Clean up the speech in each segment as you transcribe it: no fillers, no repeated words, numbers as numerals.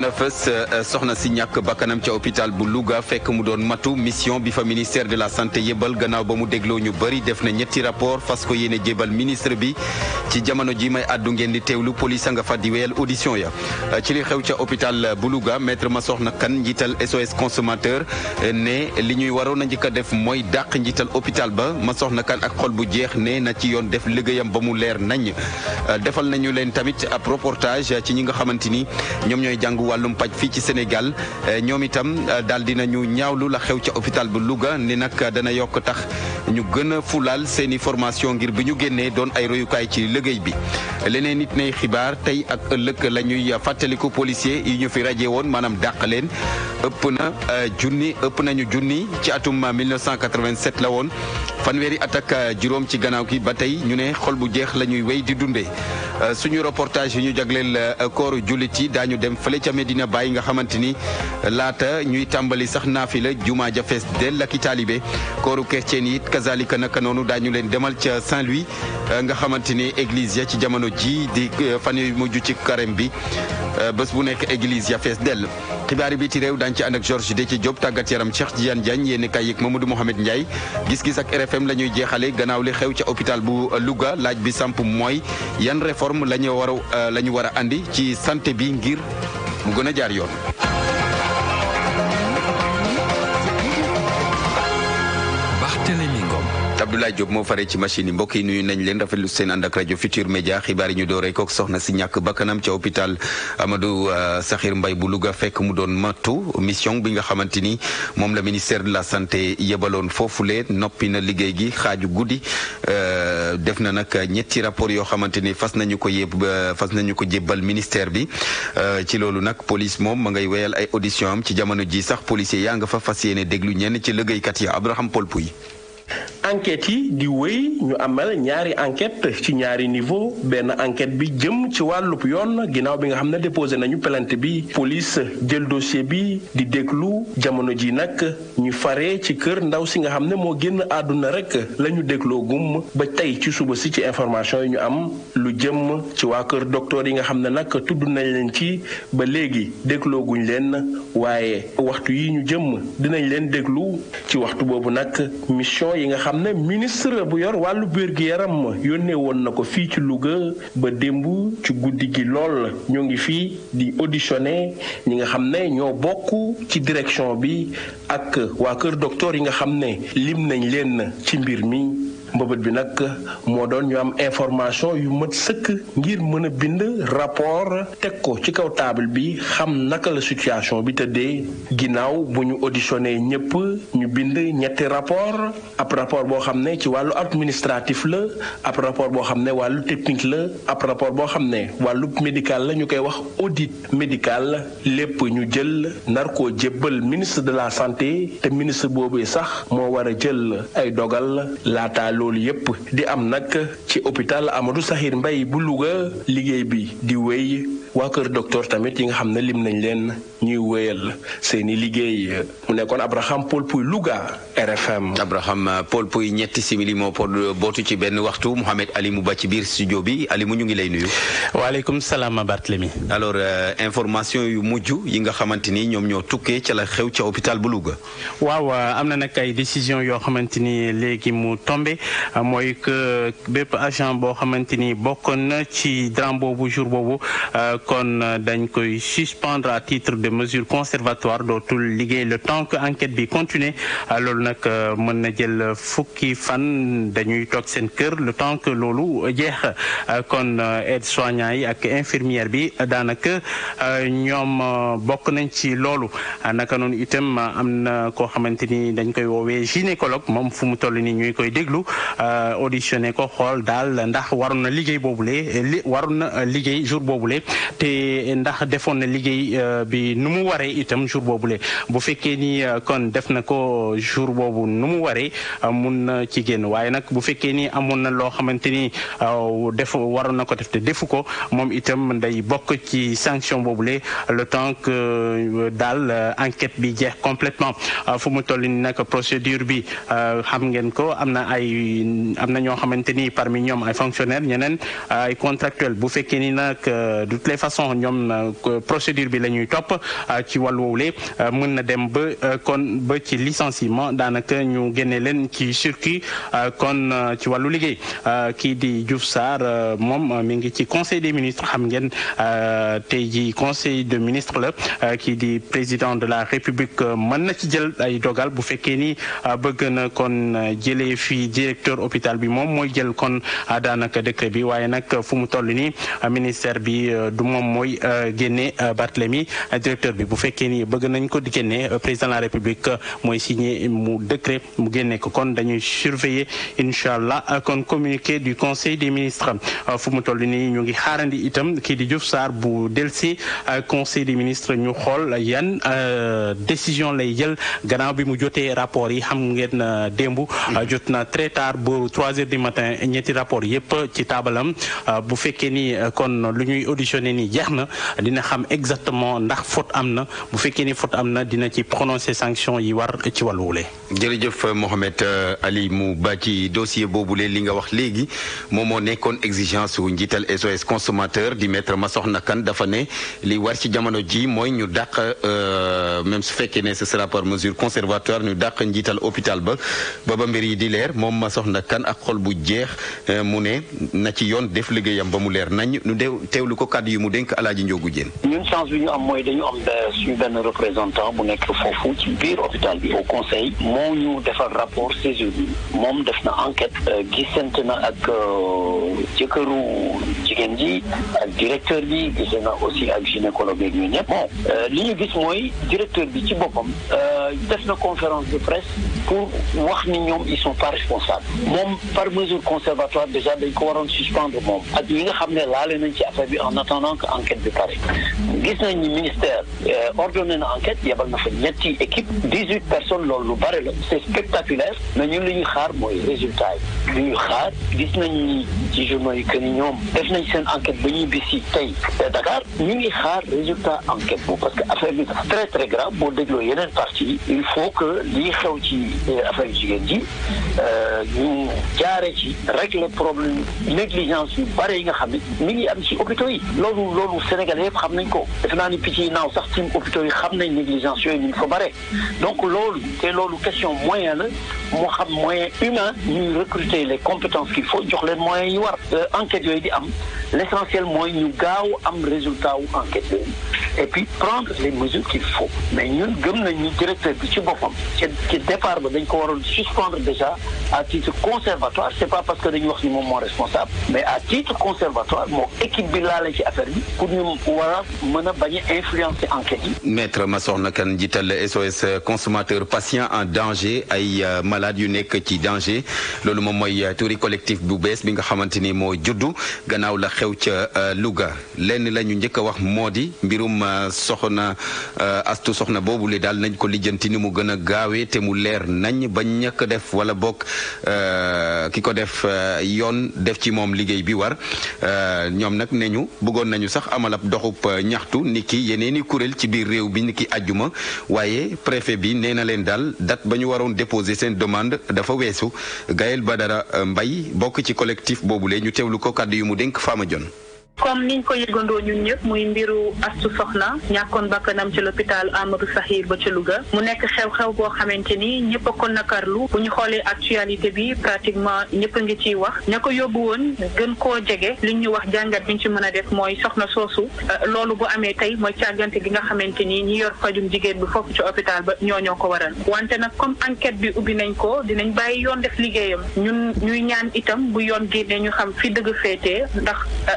na fës soxna si ñàkk bakkanam ca hôpital bu Louga fekk mu doon matu mission bi fa ministère de la santé yëbal gannaaw ba mu dégloo ñu bëri def na ñetti rapport fas ko yéene jébal ministre bi ci jamono ji may àddu ngeen di teewlu police nga fa di wéyal audition ya ci li xew ca hôpital bu Louga maître Massokhna Kane njiital SOS consommateur ne li ñuy waroon a njëkk a def mooy dàq njiital hôpital ba Massokhna Kane ak xol bu jeex ne na ci yoon def liggéeyam ba mu leer nañ defal nañu leen tamit ab reportage ci ñi nga xamante ni ñoom ñooy jàngu wàllum paj fii ci Sénégal ñoom itam daal dinañu ñaawlu la xew ca hôpital bu Louga ni nag dana yokk tax ñu gën a fulaal seeni formation ngir bi ñu génnee doon ay royukaay ci liggéey bi leneen nit nay xibaar tey ak ëllëg la ñuy fàttaliku policier yi ñu fi rajee woon maanaam dàq leen ëpp nañu junni ci atum 1987 la woon fanweeri at ak juróom ci gannaaw gi ba tey ñu ne xol bu jeex la ñuy wéy di dundee suñu reportage yi ñu jagleel kooru jullit yi daañu dem fële ca Medina Baye nga xamante ni laata ñuy tàmbali sax naafila jumaa ja fees dell ak i taalibe kooru chrétien yi it kazalika naka noonu daañu leen demal ca Saint-Louis nga xamante ni église ya ci jamono ji di fan yu mujj ci carême bi bés bu nekk église ya fees dell xibaar bi ci réew daañu ci ànd ak Georges Déthié Diop tàggat yaram Cheikh Tidiane Diagne yéen kay yëg Mamadou Mohamed Ndiaye gis-gis ak RFM la ñuy jeexale gannaaw li xew ca hôpital bu Louga laaj bi samp mooy yan réforme la ñu war a andi ci santé bi ngir mu gën a jaar yoon. Abdoulaye Diop moo faree ci machine yi mbokk yi nuyu nañ leen rafetlu seen ànd ak rajo Futur Média xibaar yi ñu dooree kook soxna si ñàkk bakkanam ca hôpital Amadou Sakhir Mbaye bu Louga fekk mu doon matu mission bi nga xamante ni moom la ministère de la santé yebaloon foofule noppi na liggéey gi xaaju guddi def na nag ñetti rapport yoo xamante ni fas nañu ko jébbal ministère bi ci loolu nag police moom ma ngay wéyal ay audition am ci jamono ji sax policier yaa nga fa fas yéene déglu ñenn ci liggéeykat ya Abraham Paul Pouy. enquête yi di wéy ñu amal ñaari enquête ci ñaari niveau benn enquête bi jëm ci wàllub yoon ginnaaw bi nga xam ne déposé nañu plainte bi police jël dossier bi di déglu jamono ji nag ñu faree ci kër ndaw si nga xam ne moo génn àdduna rek la ñu dégloo gum ba tey ci suba si ci information yi ñu am lu jëm ci waa kër docteur yi nga xam ne nag tudd nañ leen ci ba léegi dégloo guñ leen waaye waxtu yi ñu jëm dinañ leen déglu ci waxtu boobu nag mission yi nga xam ne ministre bu yor wàllu wér-gu-yaram yónnee woon na ko fii ci Louga ba démb ci guddi gi lool ñoo ngi fii di auditionné ñi nga xam ne ñoo bokk ci direction bi ak waa kër docteur yi nga xam ne lim nañ leen ci mbir mi mbëbët bi nag moo doon ñu am information yu mat sëkk ngir mën a bind rapport teg ko ci kaw table bi xam naka la situation bi tëddee ginnaaw bu ñu auditionné ñëpp ñu bind ñetti rapport ab rapport boo xam ne ci wàllu administratif la ab rapport boo xam ne wàllu technique la ab rapport boo xam ne wàllu médical la ñu koy wax audit médical lépp ñu jël nar koo jébbal ministre de la santé te ministre boobu sax moo war a jël ay dogal laata loolu yépp di am nag ci hôpital Amadou Sakhir Mbaye bu Louga liggéey bi di wéy waa kër docteur tamit yi nga xam ne lim nañ leen ñuy wéyal seeni liggéey mu nekkoon Abraham Paul Pouy Louga RFM. Abraham Paul Pouy ñetti simili moo bootu ci benn waxtu Mouhamed Alimou Ba ci biir studio bi Alimou ñu ngi lay nuyu. waaleykum salaam Barthélémy. alors information yu mujj yi nga xamante ni ñoom ñoo tukkee ca la xew ca hôpital bu Louga. waaw am na nag ay décision yoo xamante ni léegi mu tombé mooy que bépp agent boo xamante ni bokkoon na ci drame boobu jour boobu kon dañ koy suspendre à titre de mesure conservatoire dootul liggéey le temps que enquête bi continue loolu nag mën na jël fukki fan dañuy toog seen kër le temps que loolu jeex kon aide-soignant yi ak infirmière bi daanaka ñoom bokk nañ ci loolu naka noonu itam am na koo xamante ni dañ koy woowee gynécologue moom fu mu toll ni ñuy koy déglu auditionné ko xool daal ndax waroon na liggéey boobule waroon na liggéey jour boobule te ndax defoon na liggéey bi nu mu waree itam jour boobule bu fekkee ni kon def na ko jour boobu nu mu waree mun na ci génn waaye nag bu fekkee ni amoon na loo xamante ni waroon na ko def te defu ko moom itam day bokk ci sanction boobule le temps que daal enquête bi jeex complètement fu mu toll ni nag procédure bi xam ngeen ko am na ñoo xamante ni parmi ñoom ay fonctionnaires ñeneen ay contractuels bu fekkee ni nag de toutes les façons ñoom procédure bi la ñuy topp ci wàllu woowule mën na dem ba ci licenciement daanaka ñu génne leen ci circuit kon ci wàllu liggéey kii di Diouf Sarr moom mi ngi ci conseil des ministres xam ngeen tey ji conseil de ministres la kii di président de la république mën na ci jël ay dogal bu fekkee ni bëgg na kon jëlee fii directeur hôpital bi moom mooy jël kon daanaka décret bi waaye nag fu mu toll nii ministère bi du moom mooy génne Barthélemy directeur bi bu fekkee ni bëgg nañ ko di génne président de la république mooy signé mu décret mu génne ko kon dañuy surveiller incha allah kon communiqué du conseil des ministres fu mu toll nii ñu ngi xaarandi itam kii di Diouf Sarr bu delsi conseil des ministres ñu xool yan décision lay jël gannaaw bi mu jotee rapport yi xam ngeen démb jot na très tard ba 3 heures du matin ñetti rapport yëpp ci taabalam bu fekkee ni kon lu ñuy auditionné ni jeex na dina xam exactement ndax faute am na bu fekkee ni faute am na dina ci prononcer sanction yi war ci wàlluwule. jërëjëf Mohamed Ali mu ba ci dossier boobule li nga wax léegi moom moo nekkoon exigence su njiital SOS consommateur di maître Massokhna Kane dafa ne li war ci jamono ji mooy ñu dàq même su fekkee ne ce sera par mesure conservatoire ñu dàq njiital hôpital ba mbir yi di leer moom Massokhna Kane ak xol bu jeex mu ne na ci yoon def liggéeyam ba mu leer nañ ñu teewlu ko kàddu yi mu dénk Alaaji Njoogu Jéen. ñun chance bi ñu am mooy dañu am suñu benn représentant bu nekk foofu ci biir hôpital bi au conseil moo ñu defal rapport séjour bi moom def na enquête gisante na ak jëkkëru jigéen ji ak directeur bi gis na aussi ak gynécologue yi ñëpp bon li ñu gis mooy directeur bi ci boppam def na conférence de presse pour wax ni ñoom ils sont pas responsables moom par mesure conservatoire déjà dañ ko waroon suspendre moom ak ñi nga xam ne laale nañ ci affaire bi en attendant que enquête bi pare gis nañ ni ministère ordonné na enquête yebal na fa ñetti équipe 18 personnes loolu lu bare la c'est spectaculaire mais ñun li ñuy xaar mooy résultat yi li ñuy xaar gis nañ ni ci journaux yi que ni ñoom def nañ seen enquête ba ñuy bisi tey Dakar ñu ngi xaar résultat enquête boobu parce que affaire bi dafa très très grave boo dégloo yeneen partie il faut que lii xew ci affaire jigéen ji ñu jaare ci régler problème négligence yu bare yi nga xam ne mi ngi am ci hôpitaux yi loolu Sénégalais yëpp xam nañ ko def naa ni picc yi naaw sax ci hôpitaux yi xam nañ négligence yooyu ni mu fa bare donc loolu question moyen la moo xam moyen humain ñuy recruter les compétences qu'il faut jox leen moyens yi war enquête yooyu di am l'essentiel mooy ñu gaaw am résultat wu enquête yooyu et puis prendre les mesures qu'il faut mais ñun gëm nañ ni directeur bi ci boppam ci départ ba dañ ko waroon suspendre déjà à titre conservatoire c'est pas parce que dañuy wax ni moom moo responsable mais à titre conservatoire moo équipe bi laale ci affaire bi pour ñu war a mën a bañ a influencer enquête yi. Maître Massokhna Kane jiital SOS consommateur patient en danger ay malades yu nekk ci danger loolu moom mooy turi collectif bu bees bi nga xamante ni moo juddu gannaaw la xew ca Louga lenn la ñu njëkk a wax moo di mbirum soxna astu soxna boobu le daal nañ ko lijjanti ni mu gën a gaawee te mu leer nañ ba ñàkk def wala bokk ki ko def yoon def ci moom liggéey bi war ñoom nag ne ñu bëggoon nañu sax amal ab doxub ñaxtu ni ki yeneeni kuréel ci biir réew bi ni ki ajjuma waaye préfet bi nee na leen daal date ba ñu waroon déposer seen demande dafa weesu Gaël Badara Mbaye bokk ci collectif boobule ñu teewlu ko kàddu yu mu dénk Fama Dione. comme niñ ko yëgandoo ñun ñëpp muy mbiru Astu Soxna ñàkkoon bakkanam ci l'hôpital Amadou Sakhir ba ci Louga mu nekk xew-xew boo xamante ni ñëpp a ko nakarlu bu ñu xoolee actualité bi pratiquement ñëpp a ngi ciy wax ña ko yóbbu woon gën koo jege li ñu wax jàngat bi ñu ci mën a def mooy soxna soosu loolu bu amee tey mooy càggante gi nga xamante ni ñi yor fajum jigéen bi foofu ci hôpital ba ñoo ko waral wante nag comme enquête bi ubbi nañ ko dinañ bàyyi yoon def liggéeyam ñun ñuy ñaan itam bu yoon génnee ñu xam fi dëgg féetee ndax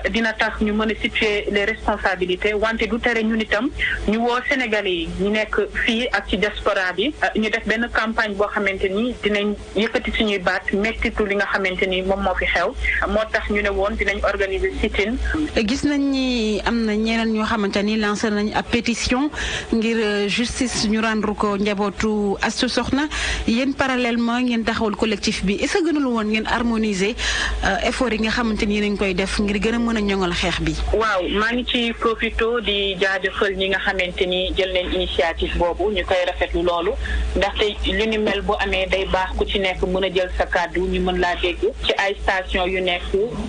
dina tax ñu mën a situer les responsabilités wante du tere ñun itam ñu woo Sénégalais yi ñu nekk fii ak ci diaspora bi ñu def benn campagne boo xamante ni dinañ yëkkati suñuy baat mettitu li nga xamante ni moom moo fi xew moo tax ñu ne woon dinañ organiser sit-in. gis nañ ni am na ñeneen ñoo xamante ni lancé nañ ab pétition ngir justice ñu rendre ko njabootu Astu Soxna yéen parallèlement ngeen taxawal collectif bi est-ce que gënul woon ngeen harmoniser effort yi nga xamante ni yéen a ngi koy def ngir gën a mën a ñoŋal xeex bi. waaw maa ngi ci profito di jaajëfal ñi nga xamante ni jël nañ initiative boobu ñu koy rafetlu loolu ndaxte lu ni mel bu amee day baax ku ci nekk mën a jël sa kàddu ñu mën laa dégg ci ay station yu nekk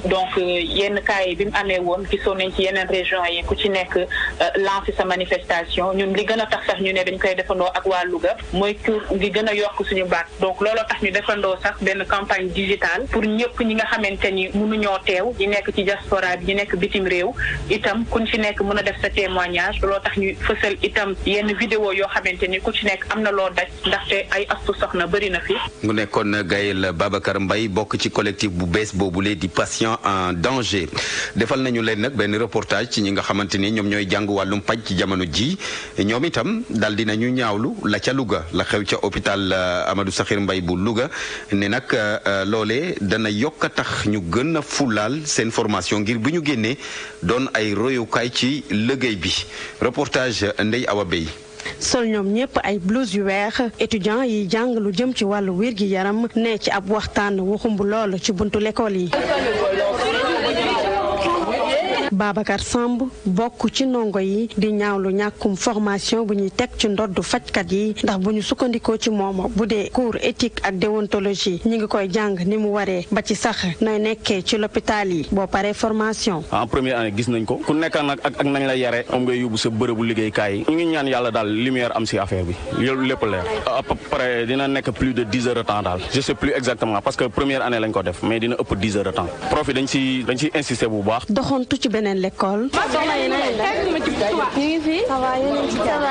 donc yenn cas yi bi mu amee woon gisoon nañ ci yeneen région yi ku ci nekk lancé sa manifestation ñun li gën a tax sax ñu ne dañ koy defandoo ak waa Louga mooy pour ngi gën a yokk suñu baat donc looloo tax ñu defandoo sax benn campagne digitale pour ñëpp ñi nga xamante ni mënuñoo teew ñi nekk ci diaspora bi ñi nekk bitim réew itam kuñ ci nekk mën a def sa témoignage looloo tax ñu fësal itam yenn vidéo yoo xamante ni ku ci nekk am na loo daj ndaxte ay astu soxna bëri na fi. mu nekkoon Gaël Babacar Mbaye bokk ci collectif bu bees boobule di patient en danger defal nañu leen nag benn reportage ci ñi nga xamante ni ñoom ñooy jàng wàllum paj ci jamono ji ñoom itam daal dinañu ñaawlu la ca Louga la xew ca hôpital Amadou Sakhir Mbaye bu Louga ne nag loolee dana yokk a tax ñu gën a fulaal seen formation ngir bu ñu génnee doon ay royukaay ci liggéey bi reportage Ndeye Awa Bey. sol ñoom ñëpp ay blouse yu weex étudiants yi jàng lu jëm ci wàllu wér gi yaram ne ci ab waxtaan waxumb lool ci buntu l'école yi. Babacar Samb bokk ci ndongo yi di ñaawlu ñàkkum formation bu ñuy teg ci ndoddu fajkat yi ndax bu ñu sukkandikoo ci moom bu dee cours éthique ak déontologie ñi ngi koy jàng ni mu waree ba ci sax nooy nekkee ci l'hôpital yi boo paree formation. en première année gis nañ ko ku nekk nag ak nañ la yare am ngay yóbbu sa bërëbu liggéeykaay yi ñu ngi ñaan yàlla daal lumière am si affaire bi loolu lépp leer à peu près dina nekk plus de 10 heures de temps daal je sais plus exactement parce que première année lañ ko def mais dina ëpp 10 heures de temps prof yi dañ ciy insister bu baax. doxantu ci beneen l'école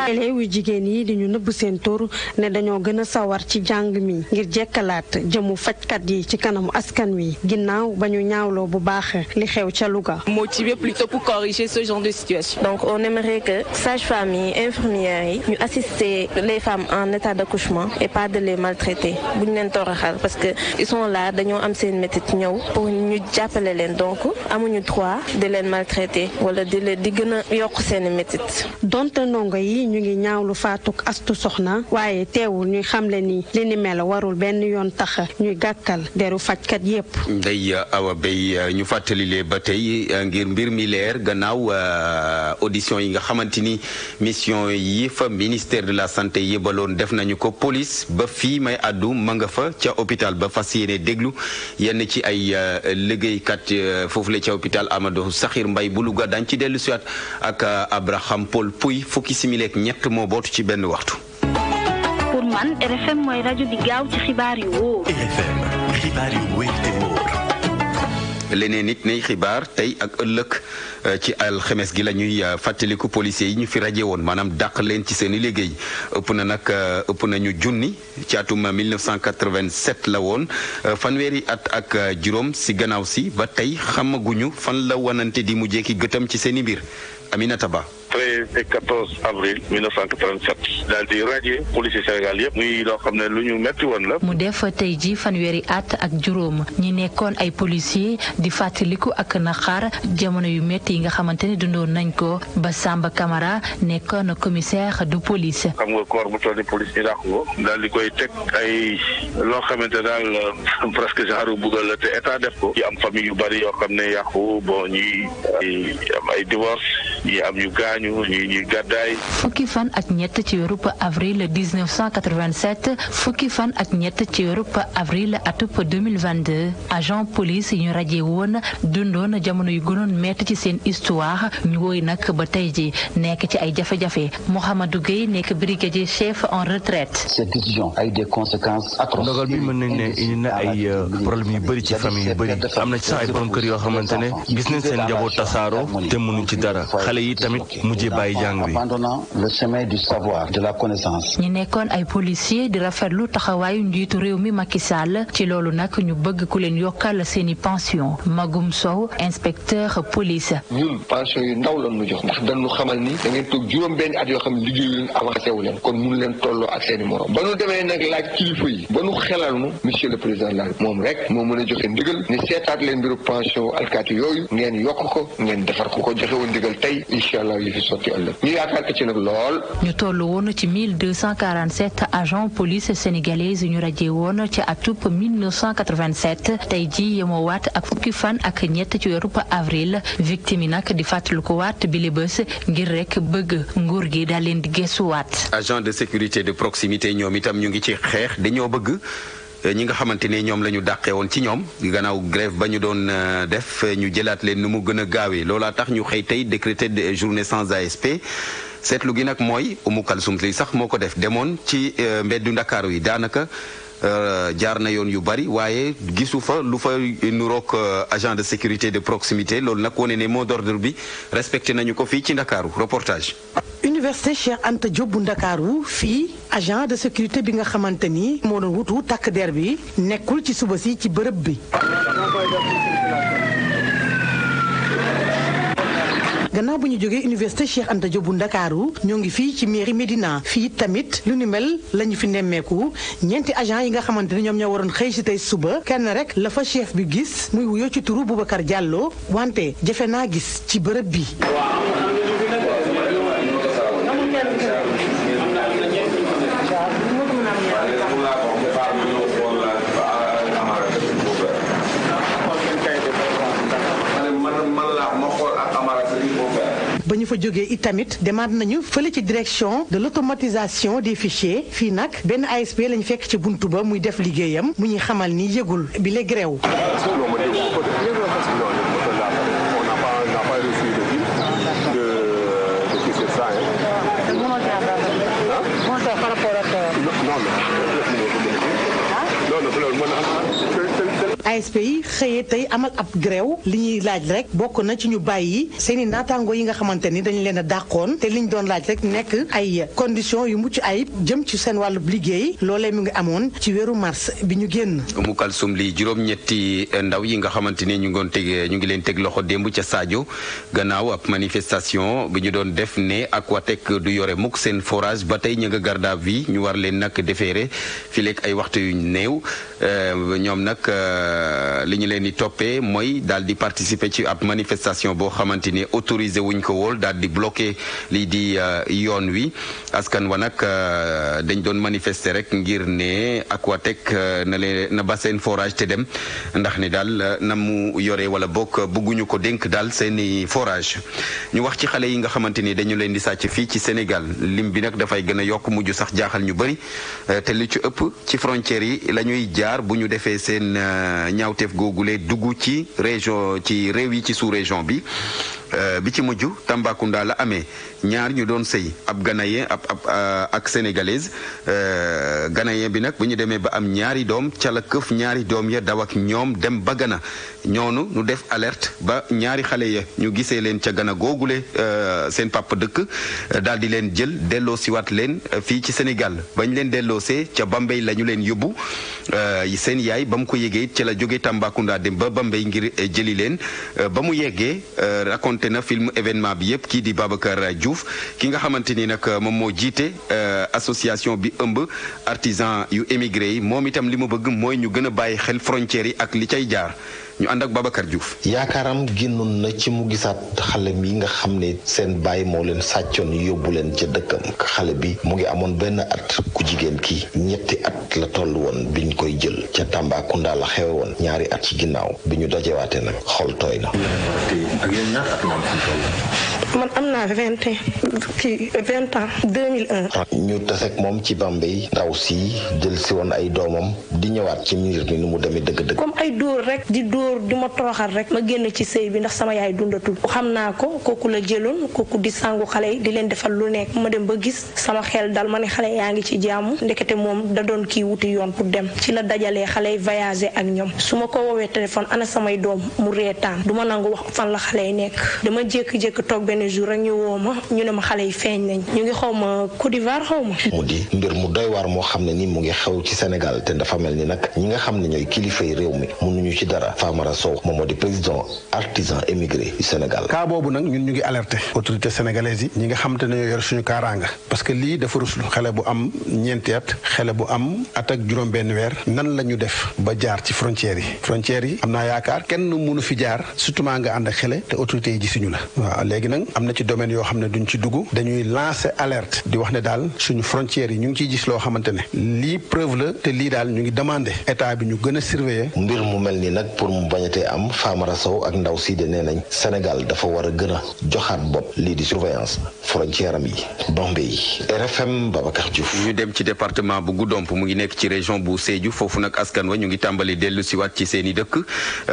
élèves yu jigéen yi di ñu nëbb seen tur ne dañoo gën a sawar ci jàng mi ngir jekkalaat jëmu fajkat yi ci kanamu askan wi ginnaaw ba ñu ñaawloo bu baax li xew ca Louga. Motivé plutôt pour corriger ce genre de situation. Donc on aimerait que sages-femmes yi infirmières yi ñu assister les femmes en état d'accouchement et pas de les maltraiter bu ñu leen toroxal parce que ils sont là dañoo am seen métit ñëw pour ñu jàppale leen donc amuñu droit de leen maltraiter wala di gën a yokk seen métit. donte ndongo yi ñu ngi ñaawlu faatuk astu soxna waaye teewul ñuy xamle ni li ni mel warul benn yoon tax ñuy gàkkal deru fajkat yépp. Ndeye Awa Bey ñu fàttalilee ba tey ngir mbir mi leer gannaaw audition yi nga xamante ni mission yi fa ministère de la santé yëbaloon def nañu ko police ba fii may àddu ma nga fa ca hôpital ba fas yéene déglu yenn ci ay liggéeykat foofu la ca hôpital Amadou Sakhir Mbaye bu Louga dañ ci dellu siwaat ak Abraham Paul Pouy fukki simili ak ñett moo bootu ci benn waxtu. pour man RFM mooy rajo di gaaw ci xibaar yu wóor. RFM xibaar yu wóor te wóor. leneen nit ne xibaar tey ak ëllëg ci alxemes gi la ñuy fàttaliku policiers yi ñu fi raje woon maanaam dàq leen ci seen i liggéey ëpp nañu junni ci atum 1987 la woon fanweeri at ak juróom si gannaaw si ba tey xamaguñu fan la wanante di mujjee ki gëtam ci seen i mbir Aminata Ba. 13 et 14 avril 1987 daal di radié policier Sénégal yëpp muy loo xam ne lu ñu metti woon la. mu def tey ji fanweeri at ak juróom ñi nekkoon ay policier di fàttaliku ak naqar jamono yu metti yi nga xamante ne dundoon nañ ko ba Samba Camara nekkoon commissaire de police. xam nga corps bu toll ni police ñu dàq ko daal di koy teg ay loo xamante daal presque genre buggal la te état def ko. yi am famille yu bari yoo xam ne yàqu bon ñi am ay divorce ñi am ñu gaañu ñuy gàddaay. fukki fan ak ñett ci weeru avril 1987 fukki fan ak ñett ci weeru avril atub 2022 agent police yi ñu rajee woon dundoon jamono yu gënoon metti ci seen histoire ñu woy nag ba tey ji nekk ci ay jafe-jafe Mouhamadou Gueye nekk brigadier chef en retraite. Cette décision a eu des conséquences atroces. ndogal bi mën nañ ne indi na ay problème yu bëri ci famille yu bëri am na ci sax ay borom kër yoo xamante ne gis nañ seen njaboot tasaaroo te mënuñ ci dara xale yi tamit mujjee bàyyi jàng bi. abandonnant le chemin du savoir de la connaissance. ñi nekkoon ay policiers di rafetlu taxawaayu njiitu réew mi Macky Sall ci loolu nag ñu bëgg ku leen yokkal seeni pension Magoum Sow inspecteur police. ñun pension yu ndaw la ñu jox ndax dañu xamal ni da ngeen toog juróom benn at yoo xam ne liggéeyu leen avancé wu leen kon mun leen tolloo ak seeni morom ba nu demee nag laaj kilifa yi ba nu xelal nu monsieur le président la moom rek moo mën a joxe ndigal ni seetaat leen mbiru pension alkaati yooyu ngeen yokk ko ngeen defar ko joxe woon ndigal tey tey incha allah yi fi sotti ëllëg ñu yaakaar ko ci nag lool. ñu toll woon ci 1247 agents police sénégalaise ñu rajee woon ci atub 1987 tey ji yemoo waat ak fukki fan ak ñett ci weeru avril victime yi nag di fàttali ko waat bi li bés ngir rek bëgg nguur gi daal leen di gëstuwaat. agent de sécurité de proximité ñoom itam ñu ngi ci xeex dañoo bëgg ñi nga xamante ne ñoom la ñu dàqee woon ci ñoom gannaaw grève ba ñu doon def ñu jëlaat leen nu mu gën a gaawee loolaa tax ñu xëy tey décrété de journée sans ASP seetlu gi nag mooy Umu Kalsum li sax moo ko def demoon ci mbeddu Ndakaaru yi daanaka jaar na yoon yu bari waaye gisu fa lu fa nurook agent de sécurité de proximité loolu nag wane ne mot d'ordre bi respecté nañu ko fii ci Ndakaaru reportage. Université Cheikh Anta Diop bu Ndakaaru fii agent de sécurité bi nga xamante ni moo doon wutu takk der bi nekkul ci suba si ci bërëb bi. gannaaw bu ñu jógee université Cheikh Anta Diop bu Ndakaaru ñoo ngi fii ci mairie Médina fii tamit lu ni mel la ñu fi nemmeeku ñeenti agent yi nga xamante ni ñoom ñoo waroon xëy si tey suba kenn rek la fa chef bi gis muy wuyoo ci turu Boubacar Diallo wante jafe naa gis ci bërëb bi. ba ñu fa jógee itamit demaat nañu fële ci direction de l'automatisation des fichiers fii nag benn ASP lañu fekk ci buntu ba muy def liggéeyam mu ñuy xamal ni yëgul bi le grève. ASP yi xëyee tey amal ab grève li ñuy laaj rek bokk na ci ñu bàyyi seeni naataango yi nga xamante ni dañu leen a dàqoon te li ñu doon laaj rek nekk ay conditions yu mucc ayib jëm ci seen wàllu liggéey loolee mu ngi amoon ci weeru mars bi ñu génn. Umu Kalsum li juróom-ñetti ndaw yi nga xamante ni ñu ngi leen teg loxo démb ca Sadio gannaaw ab manifestation bi ñu doon def ne Aquatec du yore mukk seen forage ba tey ñu nga garde à vue ñu war leen nag déféré fi lekk ay waxtu yu néew ñoom nag. li ñu leen di toppee mooy daal di participer ci ab manifestation boo xamante ni autorisé wuñ ko wool daal di bloqué lii di yoon wi askan wa nag dañ doon manifester rek ngir ne Aquatec na ba seen forage te dem ndax ni daal na mu yore wala bokk bëgguñu ko dénk daal seeni forage ñu wax ci xale yi nga xamante ni dañu leen di sàcc fii ci Sénégal lim bi nag dafay gën a yokk mujj sax jaaxal ñu bëri te li ci ëpp ci frontières yi la ñuy jaar bu ñu defee seen ñaawteef googule dugg ci région ci réew yi ci sous-région bi bi ci mujj Tambacounda la amee ñaar ñu doon sëy ab ghanéen ak sénégalaise ghanéen bi nag bu ñu demee ba am ñaari doom ca la këf ñaari doom ya daw ak ñoom dem ba Ghana ñoonu ñu def alerte ba ñaari xale ya ñu gisee leen ca Ghana googule seen papa dëkk daal di leen jël delloo siwaat leen fii ci Sénégal bañ leen delloosee ca Bambey la ñu leen yóbbu seen yaay ba mu ko yégee ca la jógee Tambacounda dem ba Bambey ngir jëli leen ba mu yeggee raconté na film événement bi yëpp kii di Babacar Diouf ki nga xamante ni nag moom moo jiite association bi ëmb artisan yu émigré yi moom itam li mu bëgg mooy ñu gën a bàyyi xel frontières yi ak li cay jaar ñu ànd ak Babacar Diouf. yaakaaram génnoon na ci mu gisaat xale mi nga xam ne seen baay moo leen sàccoon yóbbu leen ca dëkkam xale bi mu ngi amoon benn at ku jigéen ki ñetti at la toll woon biñ koy jël ca Tambacounda la xewe woon ñaari at ci ginnaaw bi ñu dajewaatee nag xol tooy na. man am naa 20 ans 2001. ñu taseeg moom ci Bambey ndaw si jël si woon ay doomam di ñëwaat ci mbir mi nu mu demee dëgg-dëgg. comme ay dóor rek di dóor di ma toroxal rek ma génn ci sëy bi ndax sama yaay dundatul xam naa ko kooku la jëloon kooku di sangu xale yi di leen defal lu nekk ma dem ba gis sama xel dal ma ne xale yaa ngi ci jàmm ndekete moom da doon kii wuti yoon pour dem ci la dajalee xale yi voyager ak ñoom su ma ko woowee téléphone ana samay doom mu reetaan du ma nangu wax fan la xale yi nekk dama jékki-jékki toog benn jour rek ñu woo ma ñu ne ma xale yi feeñ nañ ñu ngi xaw ma Côte d'Ivoire xaw ma. mu di mbir mu doy waar moo xam ne ni mu ngi xew ci Sénégal te dafa mel ni nag ñi nga xam ne ñooy kilifa yi réew mi mënuñu ci dara faaw Famara Sow moom moo di président artisan émigré du Sénégal. cas boobu nag ñun ñu ngi alerté autorités sénégalaises yi ñi nga xamante ne ñoo yor suñu kaaraanga parce que lii dafa ruslu xale bu am ñeenti at xale bu am at ak juróom-benn weer nan la ñu def ba jaar ci frontières yi am naa yaakaar kenn mënu fi jaar surtout maa nga ànd ak xale te autorités yi gisuñu la waaw léegi nag am na ci domaine yoo xam ne duñ ci dugg dañuy lancer alerte di wax ne daal suñu frontières yi ñu ngi ciy gis loo xamante ne lii preuve la te lii daal ñu ngi demandé état bi ñu gën a surveiller. mbir mu mel ni nag pour mu bañatee am Famara Sow ak ndaw si de nee nañ Sénégal dafa war a gën a joxaat bopp lii di surveillance frontière am yi Bambey RFM Babacar Diouf. ñu dem ci département bu Goudomp mu ngi nekk ci région bu Sédhiou foofu nag askan wa ñu ngi tàmbali dellu siwaat ci seen i dëkk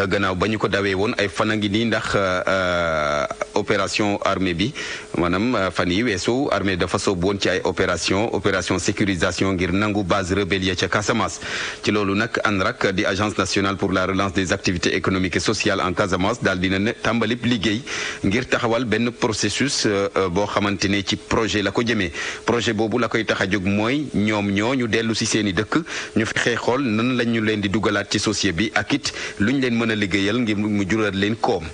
gannaaw ba ñu ko dawee woon ay fan a ngi nii ndax opération armée bi maanaam fan yi weesu armée dafa soobu woon ci ay opération sécurisation ngir nangu base rebelle ya ca Casamance ci loolu nag ANRAC di agence nationale pour la relance des activités économiques et sociales en Casamance daal dina ne tàmbali liggéey ngir taxawal benn processus boo xamante ne ci projet la ko jëmee projet boobu la koy tax a jóg mooy ñoom ñu dellu si seen i dëkk ñu fexee xool nan la ñu leen di dugalaat ci société bi ak it lu ñu leen mën a liggéeyal ngir mu jural leen koom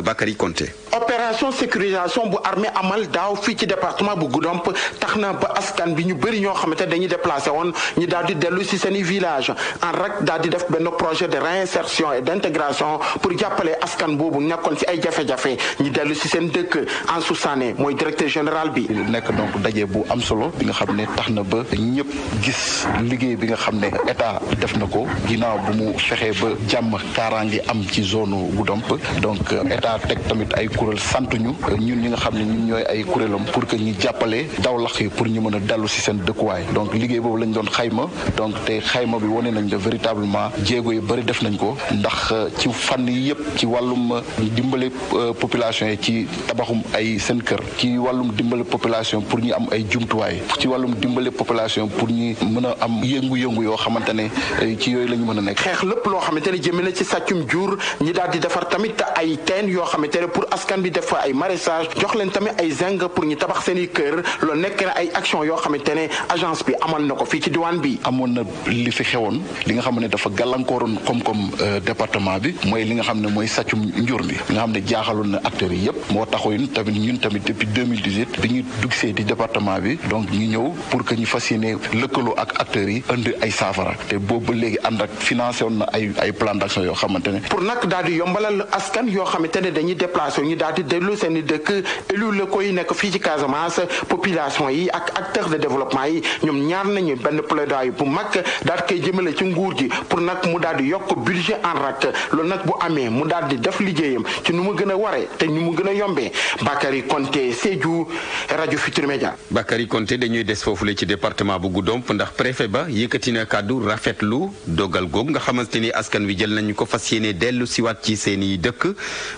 Bakary Konté. opération sécurisation bu armée amal daaw fii ci département bu Goudomp tax na ba askan bi ñu bëri ñoo xamante dañuy déplacé woon ñu daal di dellu si seen i village ANRAC daal di def benn projet de réinsertion et d' intégration pour jàppale askan boobu nekkoon si ay jafe-jafe ñu dellu si seen dëkk Ansou Sané mooy directeur général bi. nekk donc daje bu am solo bi nga xam ne tax na ba ñëpp gis liggéey bi nga xam ne état def na ko ginnaaw bu mu fexee ba jàmm kaaraange am ci zone Goudomp donc état teg tamit ay kuréel sant ñun ñi nga xam ne ñun ñooy ay kuréelam pour que ñu jàppale dawlax yi pour ñu mën a dellu si seen dëkkuwaay donc liggéey boobu lañ doon xayma donc te xayma bi wane nañ ne véritablement jéego yi bëri def nañ ko ndax ci fànn yi yëpp ci wàllum dimbale population yi ci tabaxum ay seen kër ci wàllum dimbale population pour ñu am ay jumtuwaay ci wàllum dimbale population pour ñu mën a am yëngu-yëngu yoo xamante ne ci yooyu la ñu mën a nekk. xeex lépp loo xamante ne jëmee na ci sàccum jur ñi daal di defar tamit ay teen yoo xamante ne pour askan bi def fa ay maraîchage jox leen tamit ay zinc pour ñu tabax seen i kër loolu nekk na ay action yoo xamante ne agence bi amal na ko fii ci diwaan bi. amoon na li fi xewoon li nga xam ne dafa gàllankooroon koom-koom département bi mooy li nga xam ne mooy sàccum njur mi nga xam ne jaaxaloon na acteurs yi yëpp moo taxoon tamit ñun tamit depuis 2018 bi ñu dugsee di département bi donc ñu ñëw pour que ñu fas yéene lëkkaloo ak acteurs yi indi ay saafara te boobu ba léegi ànd ak financé woon na ay plan d'action yoo xamante ne. pour nag daal di yombalal askan yoo xamante ne dañuy déplacé ñu daal di dellu seen i dëkk élus locaux yi nekk fii ci Casamance population yi ak acteurs de développement yi ñoom ñaar nañu benn plaidoyer bu mag daal di koy jëmale ci nguur gi pour nag mu daal di yokk budget ANRAC loolu nag bu amee mu daal di def liggéeyam ci nu mu gën a waree te nu mu gën a yombee Bakary Konté Sédhiou rajo Futurs Médias. Bakary Konté dañuy des foofule ci département bu Goudomp ndax préfet ba yëkkati na kàddu rafetlu dogal googu nga xamante ni askan wi jël nañu ko fas yéene dellu siwaat ci seeni dëkk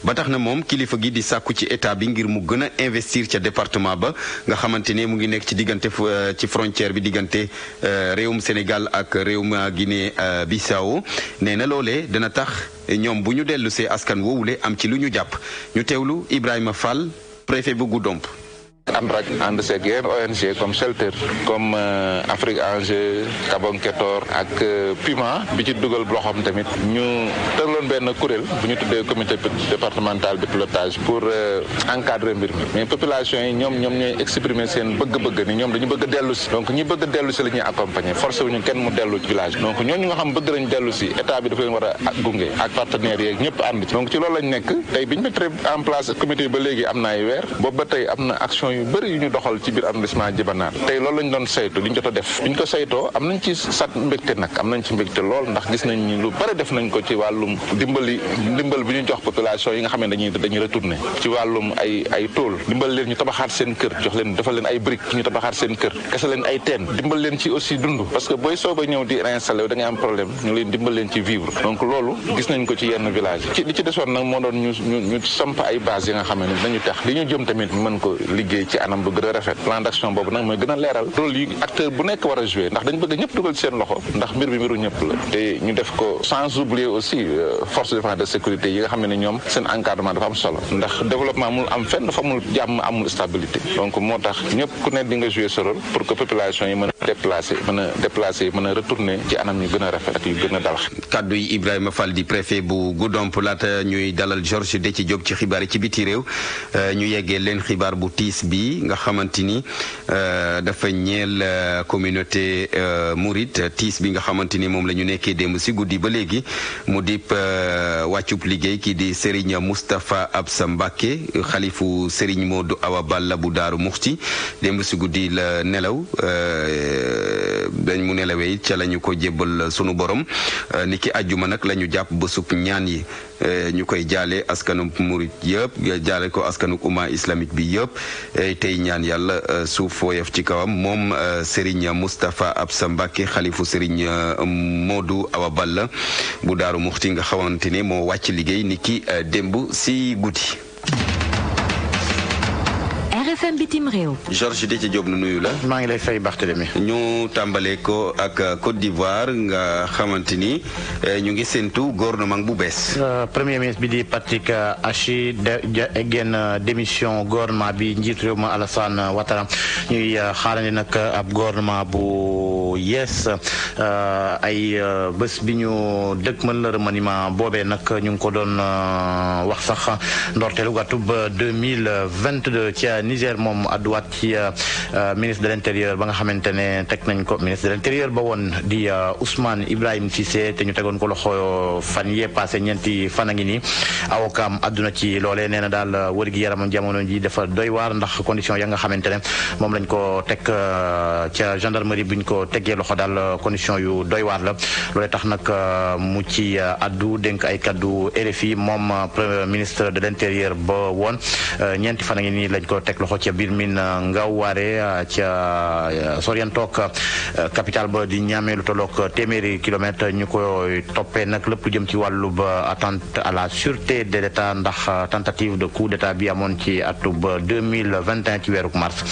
ba tax na moom kilifa gi di sàkku ci état bi ngir mu gën a investir ca département ba nga xamante ne mu ngi nekk ci diggante ci frontière bi diggante réewum Sénégal ak réewum Guinée Bissau nee na loolee dana tax ñoom bu ñu dellu see askan woowule am ci lu ñu jàpp ñu teewlu Ibrahima Fall préfet bu Goudomp. ANRAC ànd seeg yeneen ONG comme Shelter comme Afrique Enjeu Kabon Ketor ak Puma bi ci dugal loxoom tamit ñu tëraloon benn kuréel bu ñu tuddee comité départemental de pilotage pour encadrer mbir mi mais population yi ñoom ñooy exprimer seen bëgg-bëgg ni ñoom dañu bëgg a dellu si donc ñi bëgg a dellu si la ñuy accompagner forcé wuñu kenn mu dellu ci village donc ñooñu nga xam bëgg nañ dellu si état bi dafa leen war a gunge ak partenaires yeeg ñëpp ànd ci donc ci loolu lañ nekk tey biñu mettre en place comité ba léegi am na ay weer boobu ba tey am na action yu bëri yu ñu doxal ci biir arrondissement Djibanaar tey loolu lañ doon saytu li ñu jot a def bi ñu ko saytoo am nañ ci sat mbégte nag am nañ ci mbégte lool ndax gis nañ ni lu bëri def nañ ko ci wàllum dimbal bi ñu jox population yi nga xam ne dañuy retourné ci wàllum ay tool dimbal leen ñu tabaxaat seen kër jox leen defal leen ay briques ñu tabaxaat seen kër kese leen ay teen dimbal leen ci aussi dund parce que booy soog a ñëw di réinstallé da ngay am problème ñu leen dimbal leen ci vivre donc loolu gis nañ ko ci yenn village li ci desoon nag moo doon ñu samp ay base yi nga xam ne dañu tax li ñu jëm tamit mën ko liggéey liggéey ci anam bu gën a rafet plan d'action boobu nag mooy gën a leeral rôle yi acteur bu nekk war a jouer ndax dañ bëgg ñëpp dugal ci seen loxo ndax mbir bi mbiru ñëpp la te ñu def ko sans oublier aussi force de défense de sécurité yi nga xam ne ñoom seen encadrement dafa am solo ndax développement amul am fenn dafa amul jàmm amul stabilité donc moo tax ñëpp ku ne di nga jouer ce rôle pour que population yi mën a déplacer mën a retourner ci anam yu gën a rafet ak yu gën a dal. kaddu yi Ibrahima Fall di préfet bu Goudomp laata ñuy dalal Georges Déthié Diop ci xibaar yi ci biti réew ñu yeggee leen xibaar bu tiis bi nga xamante ni dafa ñeel communauté mouride tiis bi nga xamante ni moom la ñu nekkee démb si guddi ba léegi mu dip wàccub liggéey kii di Serigne Moustapha Absa Mbacké xalifu Serigne Modou Awa Balla bu Daaru Muxti démb si guddi la nelaw dañ mu nelawee ca la ñu ko jébbal sunu borom ni ki àjjuma nag la ñu jàpp bésub ñaan yi ñu koy jaale askanu murit yëpp jaale ko askanu umma islamique bi yëpp tey ñaan yàlla suuf woyof ci kawam moom Serigne Moustapha Absa Mbacké xalifu Serigne Modou Awa Balla bu Daaru Muxti nga xamante ne moo wàcc liggéey ni ki démb si guddi. RFM bitim réew. Georges Déthié Diop nu nuyu la. maa ngi lay fay Barthélémy. ñu tàmbalee ko ak Côte d'Ivoire nga xamante ni ñu ngi séntu gouvernement bu bees. premier ministre bi di Patrick Achi génn démission gouvernement bi njiitu réew ma Alassane Ouattara ñuy xaarandi nag ab gouvernement bu yees ay bés bi ñu dëkkmal la remaniement boobee nag ñu ngi ko doon wax sax ndorteelu gàttub 2022 ci Niger moom adduwaat ci ministre de l'intérieur ba nga xamante ne teg nañ ko ministre de l'intérieur ba woon di Ousmane Ibrahim Cissé te ñu tegoon ko loxo fan yee passé ñeenti fan a ngi nii avocat adduna ci loolee nee na daal wër gi yaramam jamono ji dafa doy waar ndax condition ya nga xamante ne moom lañ ko teg ca gendarmerie buñ ko teggee loxo daal condition yu doy waar la loolee tax nag mu ci addu dénk ay kaddu RFI moom premier ministre de l'intérieur ba woon ñeenti fan a ngi nii lañ ko teg loxo ca biir min Ngawaare ca soriantoog capital ba di Niamey lu tolloog téeméeri kilomètre ñu koy toppee nag lépp lu jëm ci wàllu ba atteinte à la sûreté de l'État ndax tentative de coup d'État bi amoon ci atub 2021 ci weeru mars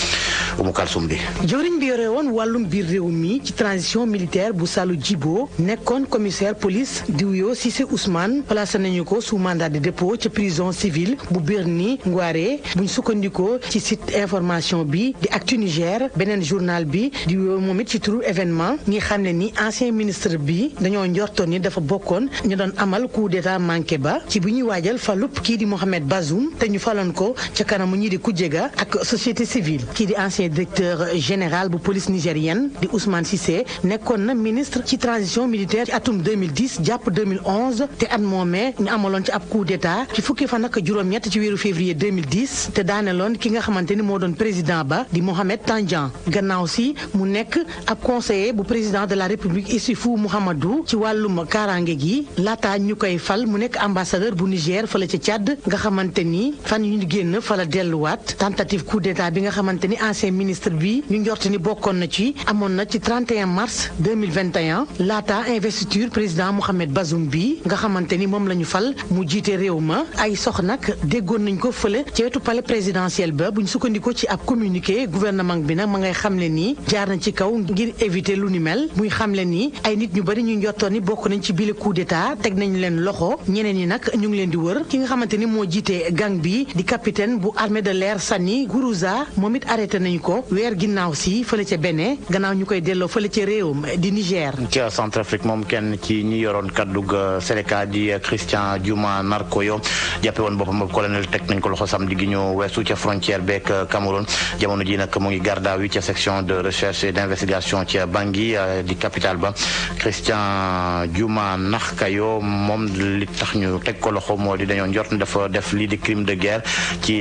Oumou Kalsoum bi jëwriñ bi yore woon wàllum biir réew mi ci transition militaire bu Salou Djibo nekkoon commissaire police di wuyoo Cissé Ousmane placé nañu ko sous mandat de dépôt ca prison civile bu Birni Ngouaré buñ sukkandikoo ci site information bi di Actu Niger beneen journal bi di wuyoo moom it ci turu événement ñi xam ne ni ancien ministre bi dañoo njortoon ni dafa bokkoon ñu doon amal coup d'état manqué ba ci bu ñuy waajal falup kii di Mohamed Bazoum te ñu faloon ko ca kanamu ñii di Kujega ak société civile kii di ancien directeur général bu police nigérienne di Ousmane Cissé nekkoon na ministre ci transition militaire ci atum 2010 jàpp 2011 te at moomee ñu amaloon ci ab coup d'état ci fukki fan ak juróom-ñett ci weeru février 2010 te daaneloon ki nga xamante ni moo doon président ba di Mohamed Tandian gannaaw si mu nekk ab conseiller bu président de la république Issoufou Mouhamadou ci wàllum kaaraange gi laata ñu koy fal mu nekk ambassadeur bu Niger fala ca Tchad nga xamante ni fan yu ñu génn fala delluwaat tentative coup d'état bi nga xamante ni ancien ministre bi ñu njort ni bokkoon na ci amoon na ci 31 mars 2021 laata investiture président Mohamed Bazoum bi nga xamante ni moom la ñu fal mu jiite réew ma ay sox nag déggoon nañ ko fële ci wetu palais présidentiel ba buñ sukkandikoo ci ab communiqué gouvernement bi nag ma ngay xamle ni jaar na ci kaw ngir éviter lu ni mel muy xamle ni ay nit ñu bari ñu njortoon ni bokk nañ ci bile coup d'état teg nañ leen loxo ñeneen ñi nag ñu ngi leen di wër ki nga xamante ni moo jiite gang bi di capitaine bu armée de l'air Sani Gourouza moom it arrêté nañu ko weer ginnaaw si fële ca Bénin gannaaw ñu koy delloo fële ca réewum di Niger. ca Centrafrique moom kenn ci ñi yoroon kaddug Seleka di Christian Djouma Narkoyo jàppe woon boppam ab colonel teg nañ ko loxo samedi gi ñu weesu ca frontière beeg Cameroun jamono ji nag mu ngi garde à vue ca section de recherche et d'investigation ca Bangui di capitale ba Christian Djouma Narkoyo moom li tax ñu teg ko loxo moo di dañoo njort dafa def lii di crime de guerre ci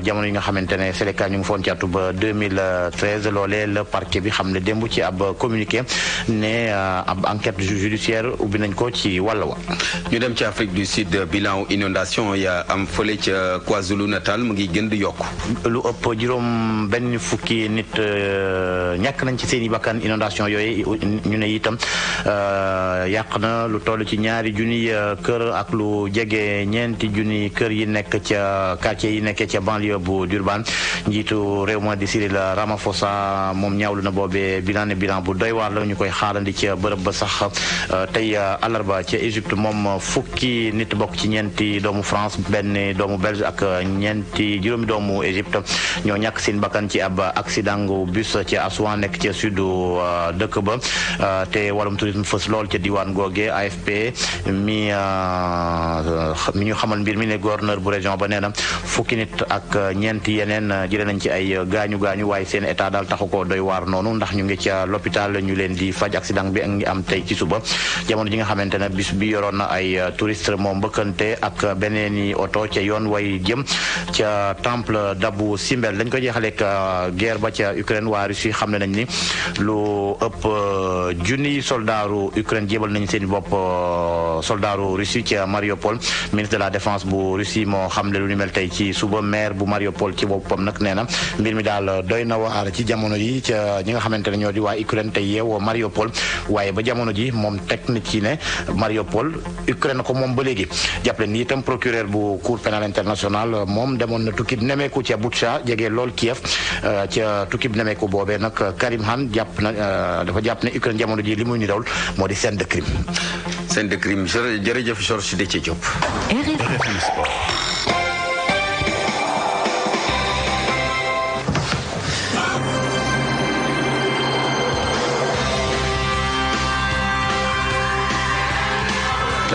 jamono yi nga xamante ne Seleka ñu ngi foon ci atub 2013 loolee le parquet bi xam ne démb ci ab communiqué ne ab enquête judiciaire ubbi nañ ko ci wàll wa. ñu dem ci Afrique du Sud bilan inondation ya am fële ca KwaZulu Natal mu ngi gën di yokk. lu lu ëpp juróom benn fukki nit ñàkk nañ ci seen i bakkan inondation yooyu ñu ne itam yàq na lu toll ci 2 junni kër ak lu jege 4 junni kër yi nekk ca quartier yi nekkee ca banlieue bu Durban. Njiitu réew ma di Cyril Ramaphosa moom ñaawlu na boobee bilan bu doy waar la ñu koy xaarandi ca bërëb ba sax tey àllarba ca Égypte moom fukki nit bokk ci 4 doomu France benn doomu Belge ak juróomi doomu Égypte ñoo ñàkk seen bakkan ci ab accident bus ci Assouan nekk ca sud dëkk ba te wàllum tourisme fës lool ca diwaan googe. AFP mi ñu xamal mbir mi ne gouverneur bu région ba nee na fukki nit ak 4 yeneen jëlee nañ ci ay gaañu waaye seen état daal taxu ko doy waar noonu ndax ñu ngi ca l'hôpital ñu leen di faj. accident bi ngi am tey ci suba jamono ji nga xamante ne bis bi yoroon na ay touriste moom mbëkkante ak beneeni oto ca yoon way jëm ca temple d'Abou Simbel. dañ ko jeexaleeg guerre ba ca Ukraine. waa Russie xam ne nañ ni lu ëpp junniy soldaaru Ukraine jébal nañ seen bopp soldaaru Russie ca Mariupol. ministre de la défense bu Russie moo xam ne lu ni mel tey ci suba. maire bu Mariupol ci boppam nag nee na mbir mi daal doy na waar ci jamono yi ca ñi nga xamante ne ñoo di waa Ukraine te yeewoo Mariupol waaye ba jamono ji moom teg na ci ne Mariupol Ukraine ko moom ba léegi. jàppale ni itam procureur bu cour pénal international moom demoon na tukkib nemeeku ca Boutcha jege lool Kiev ca tukkib nemeeku boobee nag Karim Khan dafa jàpp ne Ukraine jamono ji li muy ni dawl moo di scène de crime. scène de crime jërëjëf Georges Déthié Diop. RFM Sport.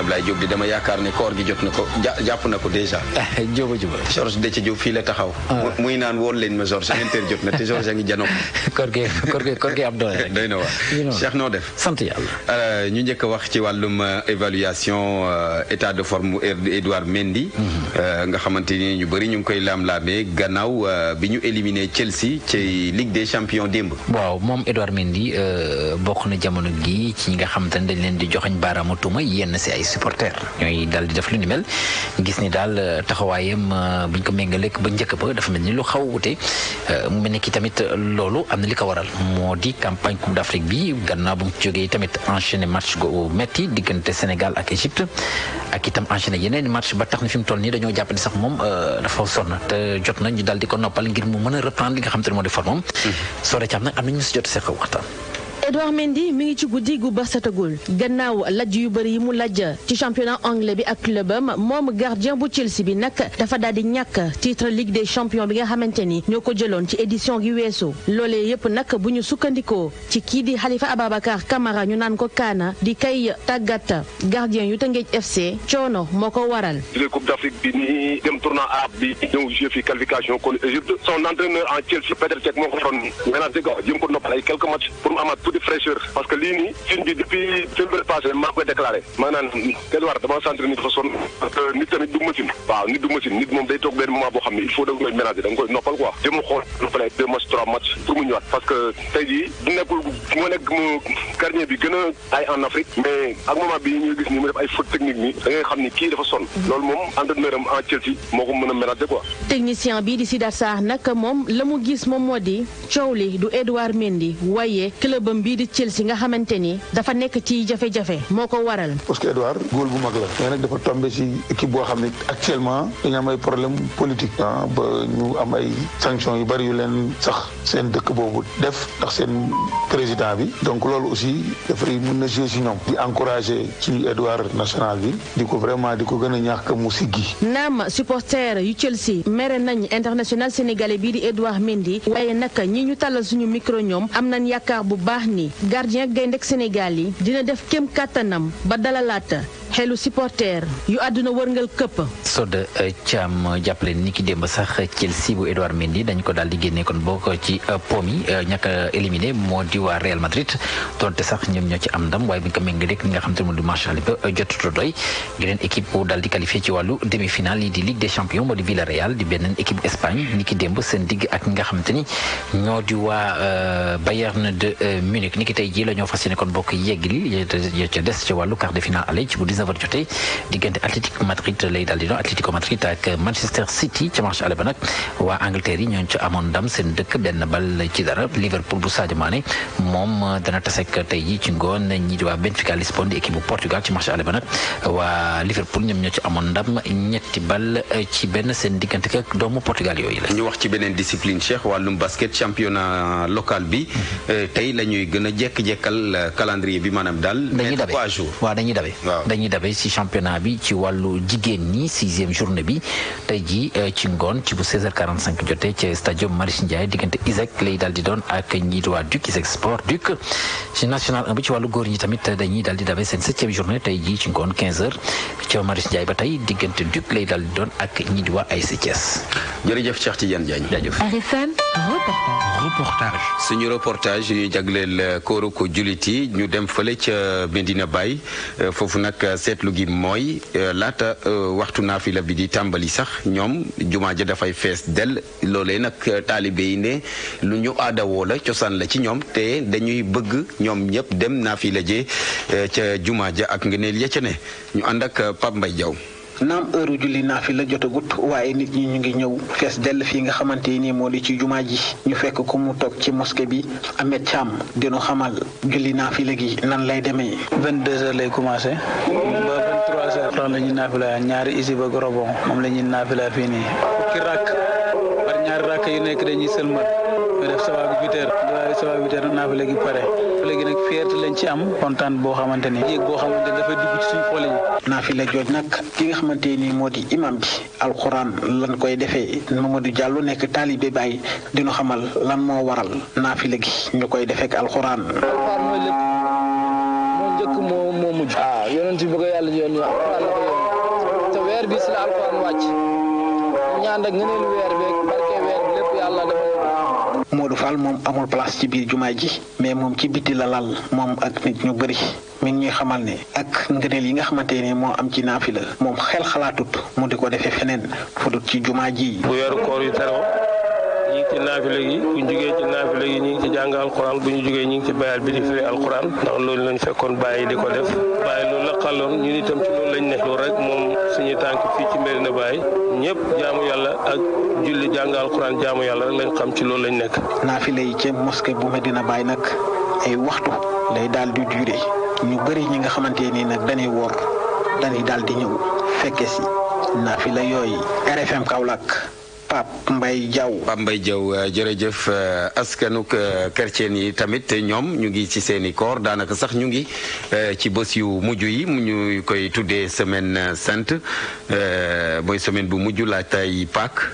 Ablaye Diop di dama yaakaar ne koor gi jot na ko jàpp na ko déjà. Jóoba Georges Déthié Diop fii la taxaw. muy naan woon leen ma Georges inter jot na te Georges a ngi janoo. koor gi ab doole rek. doy na waar Cheikh noo def. sant yàlla. ñu njëkk a wax ci wàllum évaluation état de forme Edouard Mendy. nga xamante ni ñu bëri ñu ngi koy laam-laamee gannaaw bi ñu éliminé Chelsea ci Ligue des champions démb. waaw moom Edouard Mendy bokk na jamono gi ci ñi nga xamante ne dañ leen di joxañ baaraamu tuuma yenn si ay supporters ñooy daal di def lu ni mel gis ni daal taxawaayam buñ ko méngaleeg ba njëkk ba dafa mel ni lu xaw a wute mu mel ni ki tamit loolu am na li ko waral moo di campagne Coupe d'Afrique bi gannaaw bu mu jógee tamit enchaîné match gu metti diggante Sénégal ak Égypte ak itam enchaîné yeneen match ba tax na fi mu toll nii dañoo jàpp ni sax moom dafa sonn te jot na ñu daal di ko noppal ngir mu mën a reprendre li nga xam te ne moo di formam soo dee nag am na ñu si jot seq waxtaan. Edouard Mendy mi ngi ci guddi gu ba setagul gannaaw lajj yu bëri yi mu lajj ci championnat anglais bi ak clubam moom gardien bu Chelsea bi nag dafa daal di ñàkk titre Ligue des champions bi nga xamante ni ñoo ko jëloon ci édition gi weesu loolee yëpp nag bu ñu sukkandikoo ci kii di Khalifa Ababacar Camara ñu naan ko Kaana di kay tàggat gardien yu Teungueth FC coono moo ko waral. Coupe d'Afrique bi nii dem tournoi arabe bi ñëw joué fi qualification kon Égypte son entraîneur en Chelsea Petr Cech moo ko doon ménagé quoi jëm ko noppal ay quelques matchs pour mu amaat de fraîcheur parce que lii nii suñ bi depuis février passé maa koy déclaré maa ngi naan Edouard dama sentir nit dafa sonn parce que nit tamit du machine waaw nit du machine nit moom day toog benn moment boo xam ne il faut da nga koy ménager da nga koy noppal quoi jëmul xool noppale 2 matchs 3 matchs pour mu ñëwaat parce que tey jii du nekkul moo nekk mu gardien bi gën a ay en Afrique mais ak moment bi ñuy gis ni mu def ay fautes techniques nii da ngay xam ni kii dafa sonn loolu moom entraîneur am en Chelsea moo ko mën a ménager quoi technicien bii di Sidath Sarr nag moom la mu gis moom moo di coow li du Edouard Mendy waaye clubam bii di Chelsea nga xamante ni dafa nekk ci jafe-jafe moo ko waral. parce que Edouard góol bu mag la mais nag dafa tombé ci équipe boo xam ne actuellement dañu am ay problème politique ba ñu am ay sanctions yu bari yu leen sax seen dëkk boobu def ndax seen président bi donc loolu aussi dafay mën na jouer ci ñoom di encourager ci Edouard national bi di ko vraiment di ko gën a ñaax ka mu siggi. naam supporter yu Chelsea mere nañ international sénégalais bii di Edouard Mendy waaye nag ñi ñu tàllal suñu micro ñoom am nañ yaakaar bu baax ni gardien gayndek Sénégal yi dina def kem kàttanam ba dalalaat xelu supporter yu àdduna wërngal këpp. Soda Thiam jàppale ni ki démb sax Chelsea bu Edouard Mendy dañ ko daal di génne kon bokk ci pom yi ñàkk a éliminé moo di waa Real Madrid donte sax ñoom ñoo ci am ndam waaye bu ñu ko méngalee ak li nga xam te ne moo di match aller ba jotut a doy yeneen équipe bu daal di qualifié ci wàllu demi-finale yi di Ligue des champions moo di Villarreal di beneen équipe Espagne ni ki démb seen digg ak ñi nga xam te ni ñoo di waa Bayern de Munich ni ki tey jii la ñoo fas yéene kon bokk yeggali ya ca des ci wàllu quart de finale aller ci bu 19h jotee diggante Atlético Madrid lay daal di doon Atlético Madrid ak Manchester City ca match aller ba nag waa Angleterre yi ñooñu ca amoon ndam seen dëkk benn bal ci dara Liverpool bu Sadio Mané moom dana tasek tey jii ci ngoon ñii di waa Benfica Lisbonne di équipe bu Portugal ci match aller ba nag waa Liverpool ñoom ñoo ci amoon ndam ñetti bal ci benn seen diggante ak doomu Portugal yooyu la. ñu wax ci beneen discipline Cheikh wàllum basket championnat local bi tey la ñuy gën a jekk-jekkal calendrier bi maanaam daal. dañuy dabe waaw dañuy dabe ci championnat bi ci wàllu jigéen ñi 6e journée bi tey jii ci ngoon ci bu 16h45 jotee ci stadium Marius Ndiaye diggante ISEC lay daal di doon ak ñi di waa Duc ISEC Sport Duc ci national 1 bi ci wàllu góor ñi tamit dañuy daal di dabe seen 7e journée tey jii ci ngoon 15h ci Marius Ndiaye ba tey diggante Duc lay daal di doon ak ñi di waa ASC Thiès. jërëjëf Cheikh Tidiane Diagne. jaajëf. RFM reportage. suñu reportage yu jagleel kóoru ko jullit yi ñu dem fële ca Medina Baye foofu nag seetlu gi mooy laata waxtu naafila bi di tàmbali sax ñoom jumaa ja dafay fees del loolee nag taalibe yi ne lu ñu aadawoo la cosaan la ci ñoom te dañuy bëgg ñoom ñëpp dem naafila je ca jumaa ja ak ngëneel ya ca ne ñu ànd ak Pape Mbaye Diaw. naam heure julli naafila jotagut waaye nit ñi ñu ngi ñëw fees dell fii nga xamante ni moo di ci jumaa ji ñu fekk ko mu toog ci mosquée bi Ahmed Thiam dinu xamal julli naafila gi nan lay demee. 22h lay commencé ba 23h. loolu la ñuy naafila ñaari isi ba gorobon moom la ñuy naafila fii nii fukki rakk par ñaari rakk yu nekk dañuy sëlmat nga def sabaa bi 8h naafila gi pare léegi nag fierté lañ ci am kontaan boo xamante ni yéeg boo xamante ni dafay dugg ci suñu xol yi. naafila jooj nag ki nga xamante ni moo di imam bi alxuraan lan koy defee Mamadou Diallo nekk taalibe Baay dinu xamal lan moo waral naafila gi ñu koy defee ak alxuraan. alxuraan mooy lépp moo njëkk moo mujj. yonent bi ko yàlla yoon ñu alxuraan la ko yoon te weer bi si la alxuraan wàcc ñaan ak ngëneelu weer beeg barke weer bi lépp yàlla dafa Modou Fall moom amul place ci biir jumaa ji mais moom ci biti la lal moom ak nit ñu bëri mi ngi ñuy xamal ne ak ngëneel yi nga xamante ne moo am ci naafila moom xel xalaatut mu di ko defee feneen fudut ci jumaa ji. bu weeru koor yu teroo ñi ngi ci naafila gi bu ñu jógee ci naafila gi ñi ngi ci jàng alxuraan bu ñu jógee ñi ngi ci bayal bi di firi alxuraan ndax loolu lañ fekkoon bàyyi di ko def bàyyi loolu la xaloon ñun itam ci loolu lañ ne loolu rek moom suñu tànk fii ci Medina Baye ñëpp jaamu yàlla ak julli jàng alxuraan jaamu yàlla rek lañ xam ci loolu lañ nekk. naafila yi ci mosquée bu Medina Baye nag ay waxtu lay daal di duré ñu bëri ñi nga xamante ni nag dañuy woor dañuy daal di ñëw fekke si naafila yooyu. RFM Kaolack Pape Mbaye Diaw jërëjëf askanuk chrétien yi tamit ñoom ñu ngi ci seeni koor daanaka sax ñu ngi ci bés yu mujj yi mu ñu koy tuddee semaine sainte mooy semaine bu mujj laatay Pâques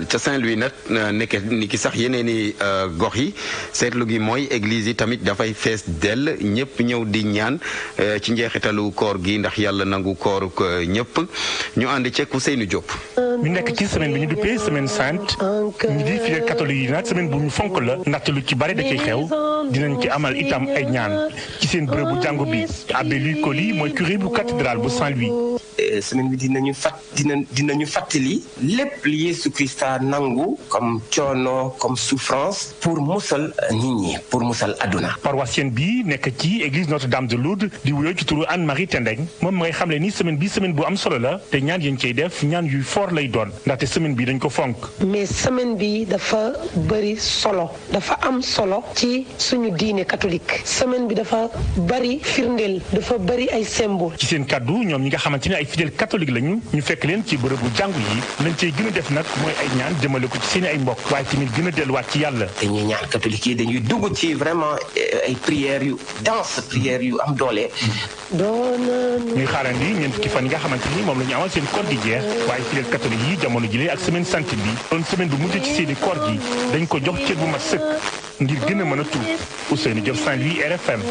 ca Saint-Louis nag nekk ni ki sax yeneen i gox yi seetlu gi mooy église yi tamit dafay fees dell ñëpp ñëw di ñaan ci njeexitalu koor gi ndax yàlla nangu kooruk ñëpp ñu ànd ceeg Ousseynou Diop. ñu nekk ci semaine bi ñu duppee semaine sainte ñi di fidèles catholiques yi nag semaine bu ñu fonk la ndaxte lu ci bari da cay xew dinañ ci amal itam ay ñaan ci seen bërëbu jàngu bi abbé Louis Coly mooy curé bu cathédrale bu Saint-Louis. semaine bi dinañu fàttali lépp li Yeesu Krista nangu comme coono comme souffrance pour musal nit ñi pour musal àdduna. paroissienne bi nekk ci église Notre-Dame de Lourdes di wuyoo ci turu Anne-Marie Tendeng moom mooy xamle ni semaine bi semaine bu am solo la te ñaan yéen cay def ñaan yuy fort lay doon ndaxte semaine bi dañ ko fonk. mais semaine bi dafa bëri solo dafa am solo ci suñu diine catholique semaine bi dafa bëri firndeel dafa bëri ay symbole. ci seen kaddu ñoom ñi nga xamante ne ay fidèles catholiques lañu ñu fekk leen ci bërëbu jàngu yi lañ cey gën a def nag mooy ay ñaan jëmale ko ci seen ay mbokk waaye tamit gën a delluwaat ci yàlla. dañuy ñaan catholique yi dañuy dugg ci vraiment ay prières yu dense prières yu am doole. ñuy xaarandi ñeent fukki fan yi nga xamante ni moom la ñu amal seen koor gi jeex waaye fidèles catholiques yi jamono jile ak semaine sainte bi doon semaine bu mujj ci seeni koor gi dañ ko jox cër bu mat sëkk ngir gën a mën a tuub Ousseynou Diop Saint-Louis RFM.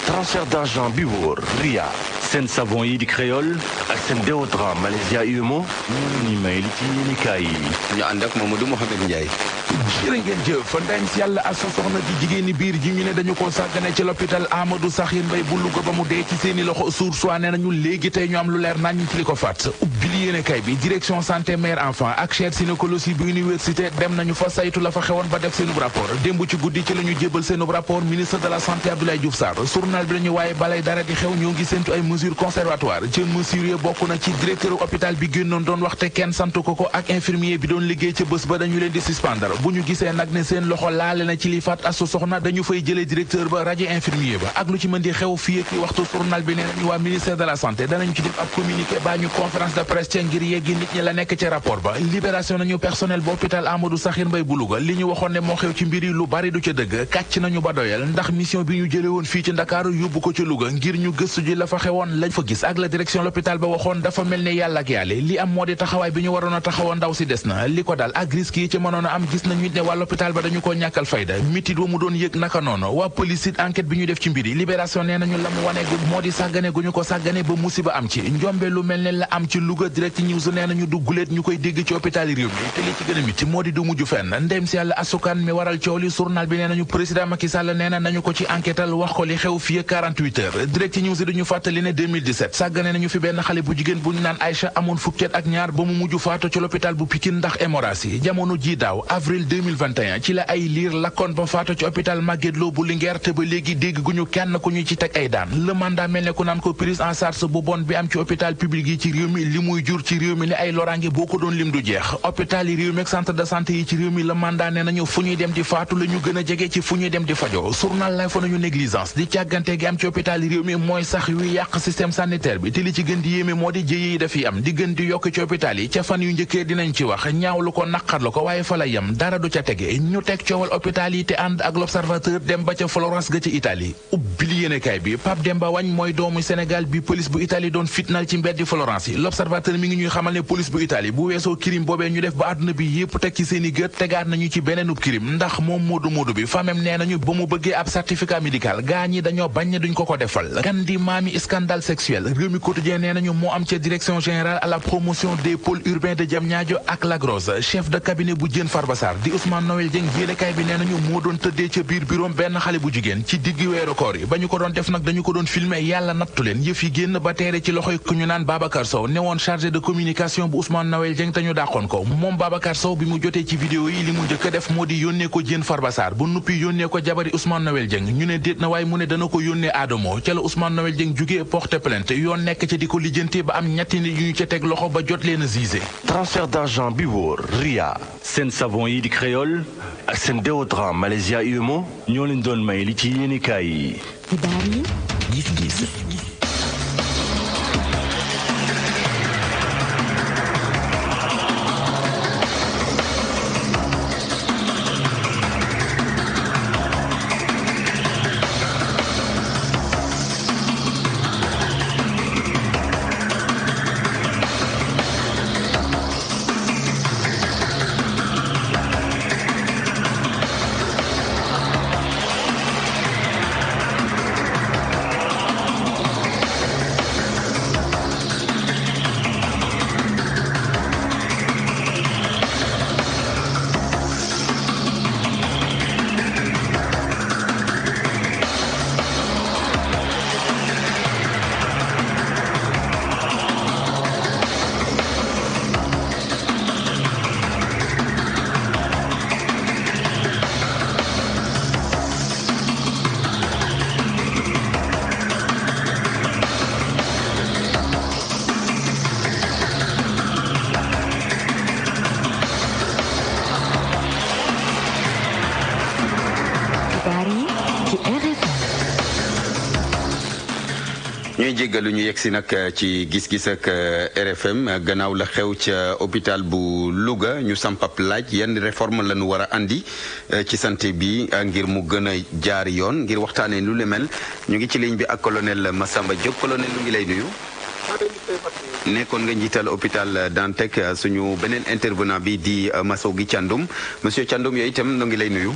transfert d'argent bi wóor Ria seen savon yi di créole ak seen déodorant Malaysia UMO ñoo ni may li ci yéenekaay yi. ñu ànd ak Mamadou Mohamed Ndiaye. jërë ngeen jëf ndem si yàlla ak sa soxna ji jigéeni biir ji ñu ne dañu ko sàggane ci l'hôpital Amadou Sakhir Mbaye bu Louga ba mu dee ci seeni loxo Source A nee nañu léegi tey ñu am lu leer nañ ci li ko faat ubbi yéene kay bi direction santé mère enfant ak chaire gynécologie bu université dem nañu fa saytu la fa xewoon ba def seenub rapport démb ci guddi ci la ñu jébal seenub rapport ministre de la santé Abdoulaye Diouf Sarr journal bi lañu waaye balay dara di xew ñoo ngi séntu ay mesures conservatoires ci mesures yi bokk na ci directeur hôpital bi génnoon doon waxte kenn sant ko ak infirmier bi doon liggéey ca bés ba dañu leen di suspendre bu ñu gisee nag ne seen loxo laale na ci li faat asu soxna dañu fay jëlee directeur ba rajo infirmier ba ak lu ci mën di xew fii ak waxtu journal bi nee nañu waa ministère de la santé danañu ci def ab communiqué baa ñu conférence de presse ngir yeggi nit ñi la nekk ci rapport ba libération nañu personnel bu hôpital Amadou Sakhir Mbaye bu Louga li ñu waxoon ne moo xew ci mbir yi lu bari du ca dëgg kàcc nañu ba doyal ndax mission bi ñu jëlee woon fii ci Ndakaaru yóbbu ko ci Louga ngir ñu gëstu ji la fa xewoon lañ fa gis ak la direction l'hôpital ba waxoon dafa mel ne yàlla ak yàlla li am moo di taxawaay bi ñu waroon a taxawoon ndaw si des na li ko dal ak risque yi ci mënoon a am gis nañu ne waa l'hôpital ba dañu ko ñàkkal fayda mitit wa mu doon yëg naka noonu waa police it enquête bi ñu def ci mbir yi libération nee nañu la mu waneegu moo di sàggane gu ñu ko sàggane ba musiba am ci njombe lu mel ne la am ci Louga direct news nee nañu du guléet ñu koy dégg ci hôpital yi réew mi te li ci gën a miti moo di du mujj fenn ndem si yàlla asukan mi waral coow li journal bi nee nañu président Macky Sall nee na nañu ko ci enquêtal wax ko li xew fii 48 heures direct news yi duñu fàttali ne 2017 sàggane nañu fi benn xale bu jigéen bu ñu naan Aïcha amoon fukki at ak ñaar ba mu mujj faatu ci l'hôpital bu Pikine ndax hémorragie jamono ji daaw avril 2021 ci la ay liir lakkoon ba faatu ci hôpital Magatte Lô bu Linguère te ba léegi dégg gu ñu kenn ku ñu ci teg ay daan le mandat mel ne ku naan ko prise en charge bu bon bi am ci hôpital public yi ci réew mi li muy jur ci réew mi ne ay loraange boo ko doon lim du jeex hôpital yi réew mi ak centre de santé yi ci réew mi le mandat ne nañu fu ñuy dem di faatu la ñu gën a jege ci fu ñuy dem di fajo journal lay fa nañu négligence di càggante gi am ci hôpital yi réew mi mooy sax yu yàq système sanitaire bi te li ci gën di yéeme moo di jëye yi dafiy am di gën di yokk ci hôpital yi ca fan yu njëkkee dinañ ci wax ñaawlu ko naqarlu ko waaye fa la yem dara du ca tege ñu teg coowal hôpital yi te ànd ak l'observateur dem ba ca Florence ga ca Italie ubbi li yéenekaay bi Pape Demba Wagne mooy doomu Sénégal bi police bu Italie doon fitnal ci mbeddi Florence yi l'observateur mi ngi ñuy xamal ne police bu Italie bu weesoo crime boobee ñu def ba àdduna bi yépp teg ci seeni gët tegaat nañu ci beneenub crime ndax moom moodu bi famem nee nañu ba mu bëggee ab certificat médical gaa ñi dañoo bañ ne duñ ko defal gan di maami scandale sexuel réew mi quotidien nee nañu moo am ca direction générale à la promotion des pôles urbains de Diamniadio ak Lac Rose chef de cabinet bu Diène Farba Sarr di Ousmane Noël Dieng yéenekaay bi nee nañu moo doon tëddee ca biir bureau benn xale bu jigéen ci diggi weeru koor yi ba ñu ko doon def nag dañu ko doon filmer yàlla nattu leen yëf yi génn ba teere ci loxoy ku ñu naan Babacar Sow newoon chargé de communication bu Ousmane Noël Dieng te ñu dàqoon ko moom Babacar Sow bi mu jotee ci vidéo yi li mu njëkk a def moo di yónnee ko Diène Farba Sarr bu nuppi yónnee ko jabari Ousmane Noël Dieng ñu ne déet na waaye mu ne dana ko yónnee Adamo ca la Ousmane Noël Dieng jugee porte plainte yoon nekk ca di ko lijjanti ba am ñetti nit yu ñu ca teg loxo ba jot leen a gisé. transfert d'argent bi wóor Ria seen savon yi di créole ak seen déodorant Malaysia UMO ñoo leen doon may li ci yéenekaay yi. xibaar yi gis-gis. ñuy jéggalu ñu yegsi nag ci gis-gis ak RFM gannaaw la xew ca hôpital bu Louga ñu sampap laaj yenn réforme la ñu war a andi ci santé bi ngir mu gën a jaar yoon ngir waxtaanee lu le mel ñu ngi ci ligne bi ak colonel Massamba Diop colonel lu ngi lay nuyu. nekkoon nga njiital hôpital Dantec suñu beneen intervenant bi di Massogi Thiandoum monsieur Thiandoum yooyu itam nu ngi lay nuyu.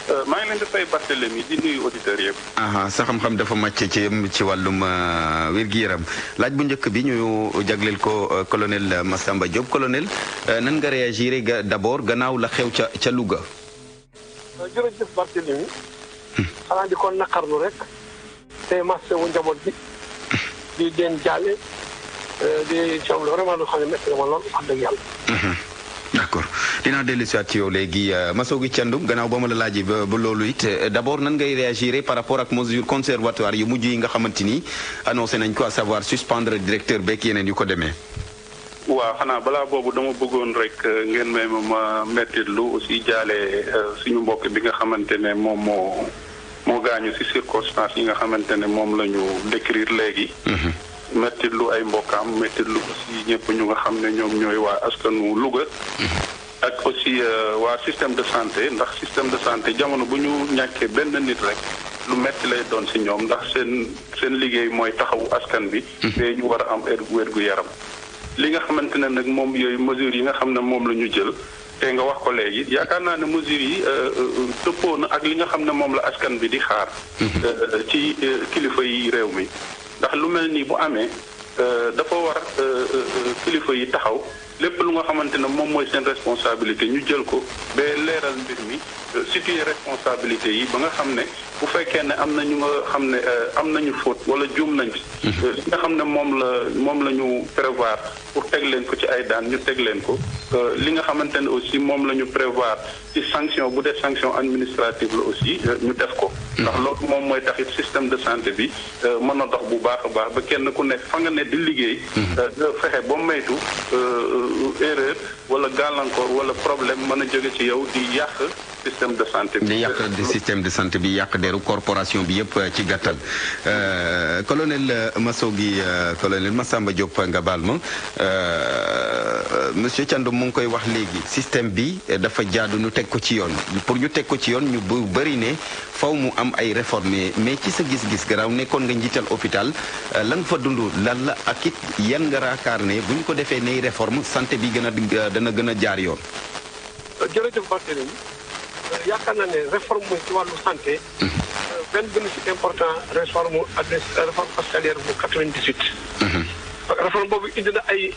maa ngi leen di fay Barthélémy di nuyu auditeurs yëpp. sa xam-xam dafa màcc ci wàllum wér-gu-yaram laaj bu njëkk bi ñu jagleel ko colonel Massamba Diop colonel nan nga réagir d'abord gannaaw la xew ca Louga. jërëjëf Barthélémy xanaa di ko naqarlu rek te masse wu njaboot bi di den jaale di coom vraiment loo xam ne métti na ma lool wax dëgg yàlla. d'accord dinaa dellu si waat ci yow léegi Massogi Thiandoum gannaaw ba ma la laajee ba loolu it d'abord nan ngay réagir par rapport ak mesure conservatoire yu mujj yi nga xamante ni annoncé nañ ko à savoir suspendre directeur beeg yeneen yu ko demee. waaw xanaa balaa boobu dama bëggoon rek ngeen may ma mettitlu aussi jaale suñu mbokk bi nga xamante ne moom moo gaañu ci circonstances yi nga xamante ne moom la ñu décrire léegi. mettitlu ay mbokkaam mettitlu aussi ñëpp ñu nga xam ne ñoom ñooy waa askanu Louga. ak aussi waa système de santé ndax système de santé jamono bu ñu ñàkkee benn nit rek lu metti lay doon ci ñoom ndax seen liggéey mooy taxawu askan bi. te ñu war a am wér gu yaram. li nga xamante ne nag moom yooyu mesures yi nga xam ne moom la ñu jël te nga wax ko léegi yaakaar naa ne mesures yi dëppoo na ak li nga xam ne moom la askan bi di xaar. ci kilifa yi réew mi. ndax lu mel nii bu amee dafa war kilifa yi taxaw lépp lu nga xamante ne moom mooy seen responsabilité ñu jël ko ba leeral mbir mi situer responsabilité yi ba nga xam ne bu fekkee ne am na ñu nga xam ne am nañu faute wala juum nañ li nga xam ne moom la ñu prévoir pour teg leen ko ci ay daan ñu teg leen ko li nga xamante ne aussi moom la ñu prévoir ci sanction bu dee sanction administrative la aussi ñu def ko ndax loolu moom mooy taxit système de santé bi mën a dox bu baax a baax ba kenn ku nekk fa nga ne di liggéey nga fexe ba maytu erreur wala gàllankoor wala problème mën a jóge ci yow di yàq système de santé bi. di yàq système de santé bi yàq deru corporation bi yëpp ci gàttal colonel colonel Massamba Diop nga baal ma monsieur Thiandoum mu ngi koy wax léegi système bi dafa jaadu ñu teg ko ci yoon pour ñu teg ko ci yoon ñu bëri ne faw mu am ay réformes mais ci sa gis-gis garaaw nekkoon nga njiital hôpital la nga fa dund lan la ak it yan nga raakaar ne bu ñu ko defee nay réforme santé bi dana gën a jaar yoon. jërëjëf Barthélémy yaakaar naa ne réforme ci wàllu santé benn gën ci important réforme hospitalière bu 98. réforme boobu indi na ay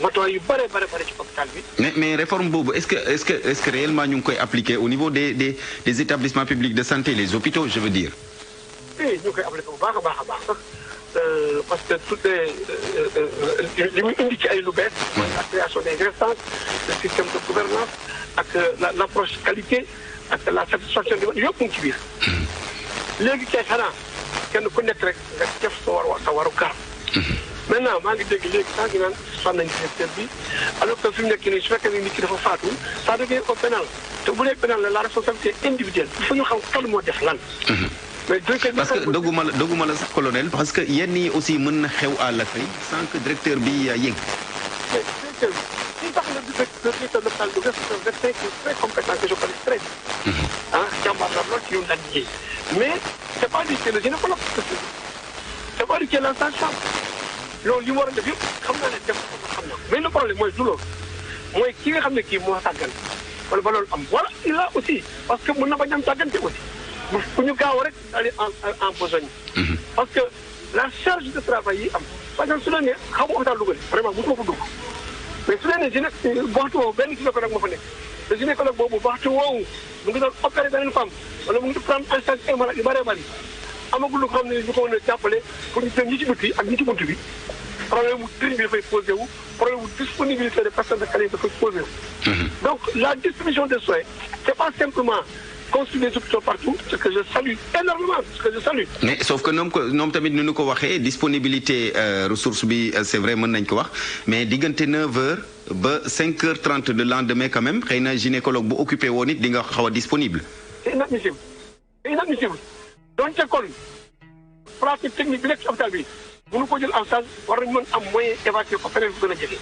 matuwaay yu bare ci hôpital bi. mais réforme boobu est-ce que réellement ñu ngi koy appliquer au niveau des établissements publics de santé les hôpitaux je veux dire. oui ñu ngi koy appliquer bu baax a baax sax parce que toutes li mu indi ci ay lu bees. mooy la création des instances le système de gouvernance ak l'approche qualité ak la satisfaction bi yëpp mu ngi ci biir. léegi kay xanaa kenn ku nekk rek nga def sa waru kar. maintenant maa ngi dégg léegi sax ñu naan fan nañu directeur bi alors que fi mu nekk nii su fekkee ne nit ki dafa faatu ça devient au pénal te bu dee pénal la responsabilité individuelle il faut ñu xam kan moo def lan. mais parce que dogguma la sax colonel parce que yenn yi aussi mën na xew à la fin sans que directeur bi yëg. mais directeur bi li tax na directeur local du médecin qui est très compétent que je connais très bien. jàmbaar la lool ci ñun daan liggéey mais c'est pas lui qui est le gynécologue c'est pas lui qui est la sage-femme loolu li mu war a def yëpp xam naa ne def xam na mais le problème mooy du loolu mooy ki nga xam ne kii moo sàggan wala ba loolu am wala il a aussi parce que mën na bañ am sàggante aussi bu ñu gaaw rek aller en besogne parce que la charge de travail yi am par exemple su la nee xaw ma hôpital Louga vraiment mosuma fa dugg mais su la nee waxtu woowu benn gynécologue moo fa nekk te gynécologue boobu waxtu woowu mu ngi doon opérer beneen femme wala mu ngi prendre en charge ay malade yu bëree bëri amagul lu ko xam ne ñu ko mën a jàppale pour ñu jëm ñi ci biti ak ñi ci bunt bi problème mu trine bi dafay posé wu problème mu disponibilité des personnes de qualité dafay posé wu. donc la distribution des soins c'est pas simplement construire des hôpitaux partout ce que je salue énormément ce que je salue. mais sauf que ñoom tamit ni ñu ko waxee disponibilité ressource bi c'est vrai mën nañ ko wax mais diggante 9h ba 5h30 de lendemain quand même xëy na gynécologue bu occupé woon it di nga xaw a disponible. c'est inadmissible c'est inadmissible. donc kon pratique technique bi nekk ci hôpital bi bu ñu ko jël en charge war nañu mën am moyen évacuer ko feneen fu gën a jege.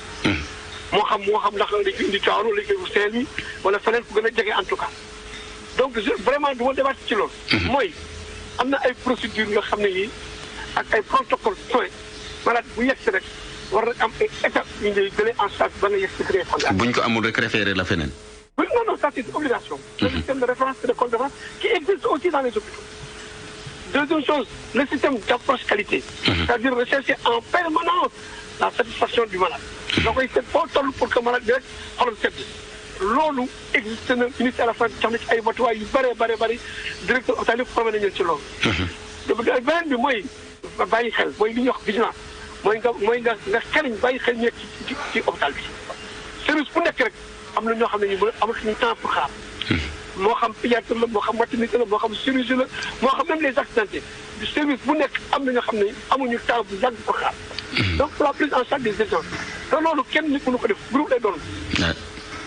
moo xam ndax dañ ko indi Tivaouane wala dañ koy Saint-Louis wala feneen fu gën a jege en tout cas donc vraiment du ma débat ci loolu. mooy am na ay procédures yoo xam ne yii ak ay protocole soins malade bu yegg si rek war na am ay étapes yu ñuy jëlee en charge ba nga yegg si. buñ ko amul rek référé la feneen. Oui, non, ça c'est une obligation. Le système de référence et de compte de référence qui existe aussi dans les hôpitaux. Deuxième chose, le système d'approche qualité, c'est-à-dire rechercher en permanence la satisfaction du malade. Donc il faut toll pour que malade bi rek xolam sedd loolu existe na ministère de la santé jox na ci ay matuwaay yu bëri directeur hôpital yëpp formé nañu ci loolu. beneen bi mooy bàyyi xel mooy li ñuy wax vigilance mooy nga xeliñ bàyyi xel ñekk ci hôpital bi. service bu nekk rek am na ñoo xam ne ñu amatuñu temps pour xaar. moo xam pédiatre la moo xam maternité la moo xam chirurgie la moo xam même les accidentés du service bu nekk am na ñoo xam ne amuñu temps bu yàgg pour xaar. donc pour la prise en charge des urgences te loolu kenn nit mënu ko def groupe lay doon.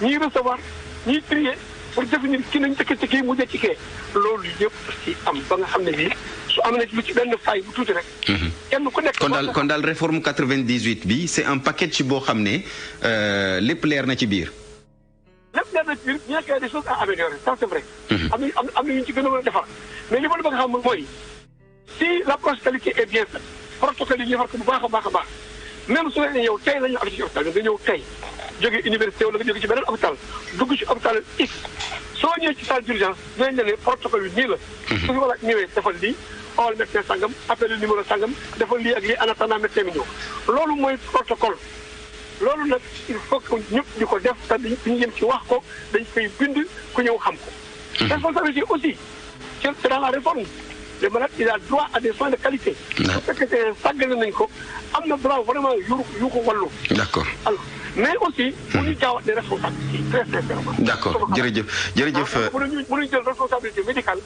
ñiy recevoir ñiy trier pour définir kii nañ njëkk ci kii mujj ci kee loolu yëpp ci am ba nga xam ne bii su am na lu ci benn fay bu tuuti rek. kenn ku nekk kon daal réforme 98 bi c'est un package boo xam ne lépp leer na ci biir. lépp leer na ci biir bien qu'il y a des choses à améliorer ça c'est vrai. am na ñu ci gën a mën a defar mais li ma la bëgg a xam mooy si l'approche qualité est bien faite protocole yi ñu defar ko bu baax a baax même su fekkee yow tey la ñu affecté ci hôpital nga ñëw tey jógee université wala nga jógee ci beneen hôpital dugg ci hôpital X soo ñëwee ci salle d'urgence dinañ la ne protocole bi nii la. su fi wala ñëwee defal lii xool médecin sangam appel numéro sangam defal lii ak lii en attendant médecin bi ñëw loolu mooy protocole. loolu nag il faut que ñëpp di ko def te dañu yem ci wax ko dañ koy bind ku ñëw xam ko. responsabilité aussi c'est dans la réforme. le malade il a droit à des soins de qualité. su fekkee sàggane nañ ko am na droit vraiment yu ko wallu. d'accord alors mais aussi. bu ñu jaawat des responsabilités très sincèrement. d'accord jërëjëf. mënuñu jël responsabilité médicale.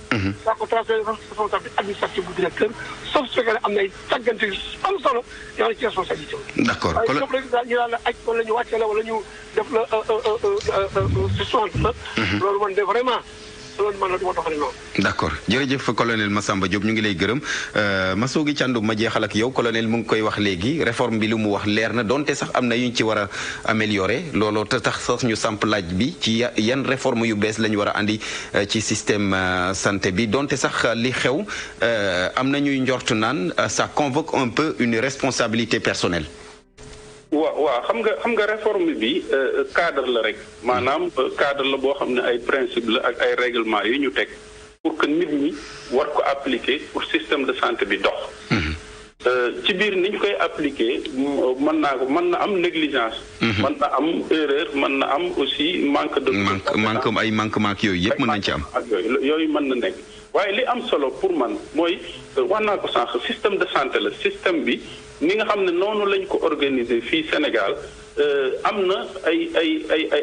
daa ko transféré responsabilité administrative bu directeur sauf su fekkee ne am na ay sàggante yu am solo yoo xam ne ci responsabilité la. d'accord waaye ñoom rek daal ñu naan la aj wala ñu wàcce la wala ñu def la suspendre la. loolu man de vraiment. d'accord jërëjëf colonel Massamba Diop ñu ngi lay gërëm Massogi Thiandoum ma jeexal ak yow colonel mu ngi koy wax léegi réforme bi lu mu wax leer na donte sax am na yu ñu ci war a améliorer looloo te tax sax ñu samp laaj bi ci yan réforme yu bees la ñu war a andi ci système santé bi donte sax li xew am na ñuy njort naan ça convoque un peu une responsabilité personnelle. waaw xam nga réforme bi cadre la rek maanaam cadre la boo xam ne ay principe la ak ay règlement yu ñu teg pour que nit ñi war ko appliquer pour système de santé bi dox. ci biir ni ñu koy appliquer mën na am négligence. mën na am erreur mën na am aussi manque ay manquement yooyu yëpp mën nañ ci am. ak yooyu mën na nekk waaye li am solo pour man mooy wax naa ko sànq système de santé la système bi. ni nga xam ne noonu lañ ko organiser fii Sénégal am na ay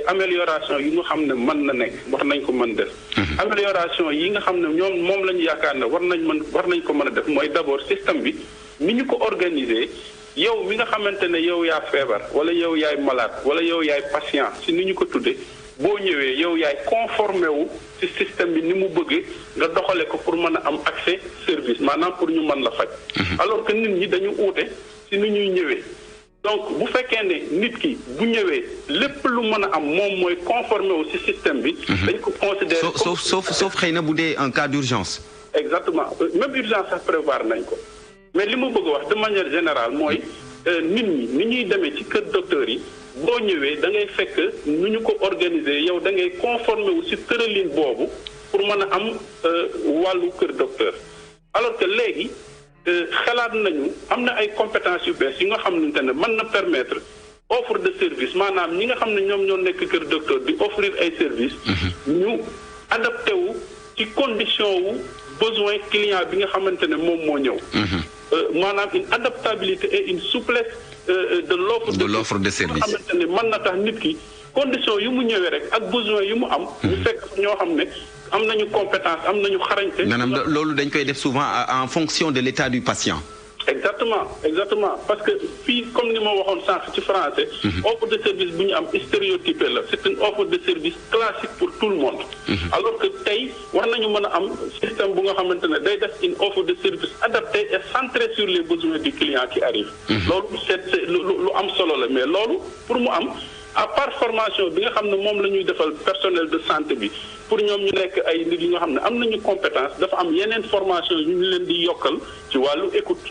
amélioration yu nga xam ne mën na nekk war nañ ko mën def. amélioration yi nga xam ne ñoom moom la ñu yaakaar ne war nañ ko mën a def mooy d'abord système bi ni ñu ko organiser yow mi nga xamante ne yow yaa feebar wala yow yaay malade wala yow yaay patient si ni ñu ko tuddee boo ñëwee yow yaay conformé wu ci système bi ni mu bëggee nga doxale ko pour mën a am accès service maanaam pour ñu mën la faj. alors que nit ñi dañu uute ci ni ñuy ñëwee. donc bu fekkee ne nit ki bu ñëwee lépp lu mën a am moom mooy conformé wu ci système bi. dañ ko considérer sauf xëy na bu dee un cas d'urgence. exactement même urgence sax prévoir nañ ko mais li ma bëgg a wax de manière générale mooy nit ñi ni ñuy demee ci kër docteur yi. boo ñëwee da ngay fekk nu ñu ko organiser yow da ngay conformer wu ci tëralin boobu pour mën a am wàllu kër docteur alors que léegi xalaat nañu am na ay compétences yu bees yi nga xamante ne mën na permettre offre de service maanaam ñi nga xam ne ñoom ñoo nekk kër docteur di offrir ay services ñu adapté wu ci condition wu besoin client bi nga xamante ne moom moo ñëw maanaam une adaptabilité et une souplesse de l'offre de service nga xamante ne mën na tax nit ki condition yu mu ñëwee rek ak besoin yu mu am ñu fekk ñoo xam ne am nañu compétence am nañu xarañte maanaam loolu dañ koy def souvent en fonction de l'état du patient. exactement parce que fii comme ni ma waxoon sànq ci français offre de service bu ñu am stéréotypé la c'est une offre de service classique pour tout le monde alors que tey war nañu mën a am système bu nga xamante ne day def une offre de service adaptée et centrée sur les besoins du client qui arrive loolu c'est lu am solo la mais loolu pour mu am à part formation bi nga xam ne moom la ñuy defal personnel de santé bi pour ñoom ñu nekk ay nit yi nga xam ne am nañu compétence dafa am yeneen formation yu ñu leen di yokkal ci wàllu écoute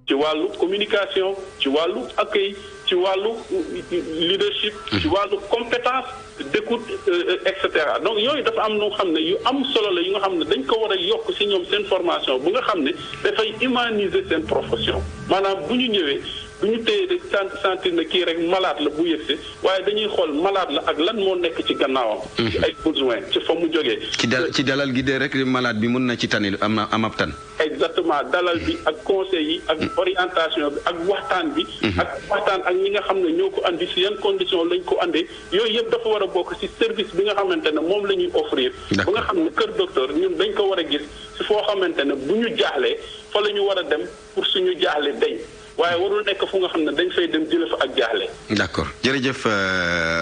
ci wàllu communication ci wàllu accueil ci wàllu leadership ci wàllu compétence d'écoute et cetera donc yooyu dafa am loo xam ne yu am solo la yu nga xam ne dañ ko war a yokk ci ñoom seen formation bu nga xam ne dafay humaniser seen profession maanaam bu ñu ñëwee du ñu téye de sentir na kii rek malade la bu yëgse waaye dañuy xool malade la ak lan moo nekk ci gannaawam. ci ay besoin ci fa mu jógee. ci dalal gi de rek malade bi mun na ci tani am ab tan. exactement dalal bi ak conseil yi ak orientation bi ak waxtaan bi. ak waxtaan ak ñi nga xam ne ñoo ko andi si yan condition lañ ko andee yooyu yëpp dafa war a bokk ci service bi nga xamante ne moom la ñuy offrir. ba nga xam ne kër docteur ñun dañ ko war a gis si foo xamante ne bu ñu jaaxlee fa la ñu war a dem pour suñu jaaxle dañ. waaye warul nekk fu nga xam ne dañ fay dem jële fa ak jaaxle. d'accord jërëjëf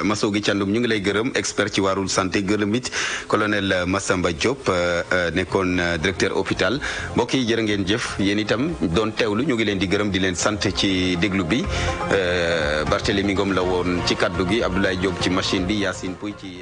Massogi Thiandoum ñu ngi lay gërëm expert ci wàllum santé gërëm it colonel Massamba Diop nekkoon directeur hôpital mbokk yi jërë ngeen jëf yéen itam doon teewlu ñu ngi leen di gërëm di leen sant ci déglu bi Barthélémy Ngom la woon ci kaddu gi Abdoulaye Diop ci machine bi Yacine Pouy ci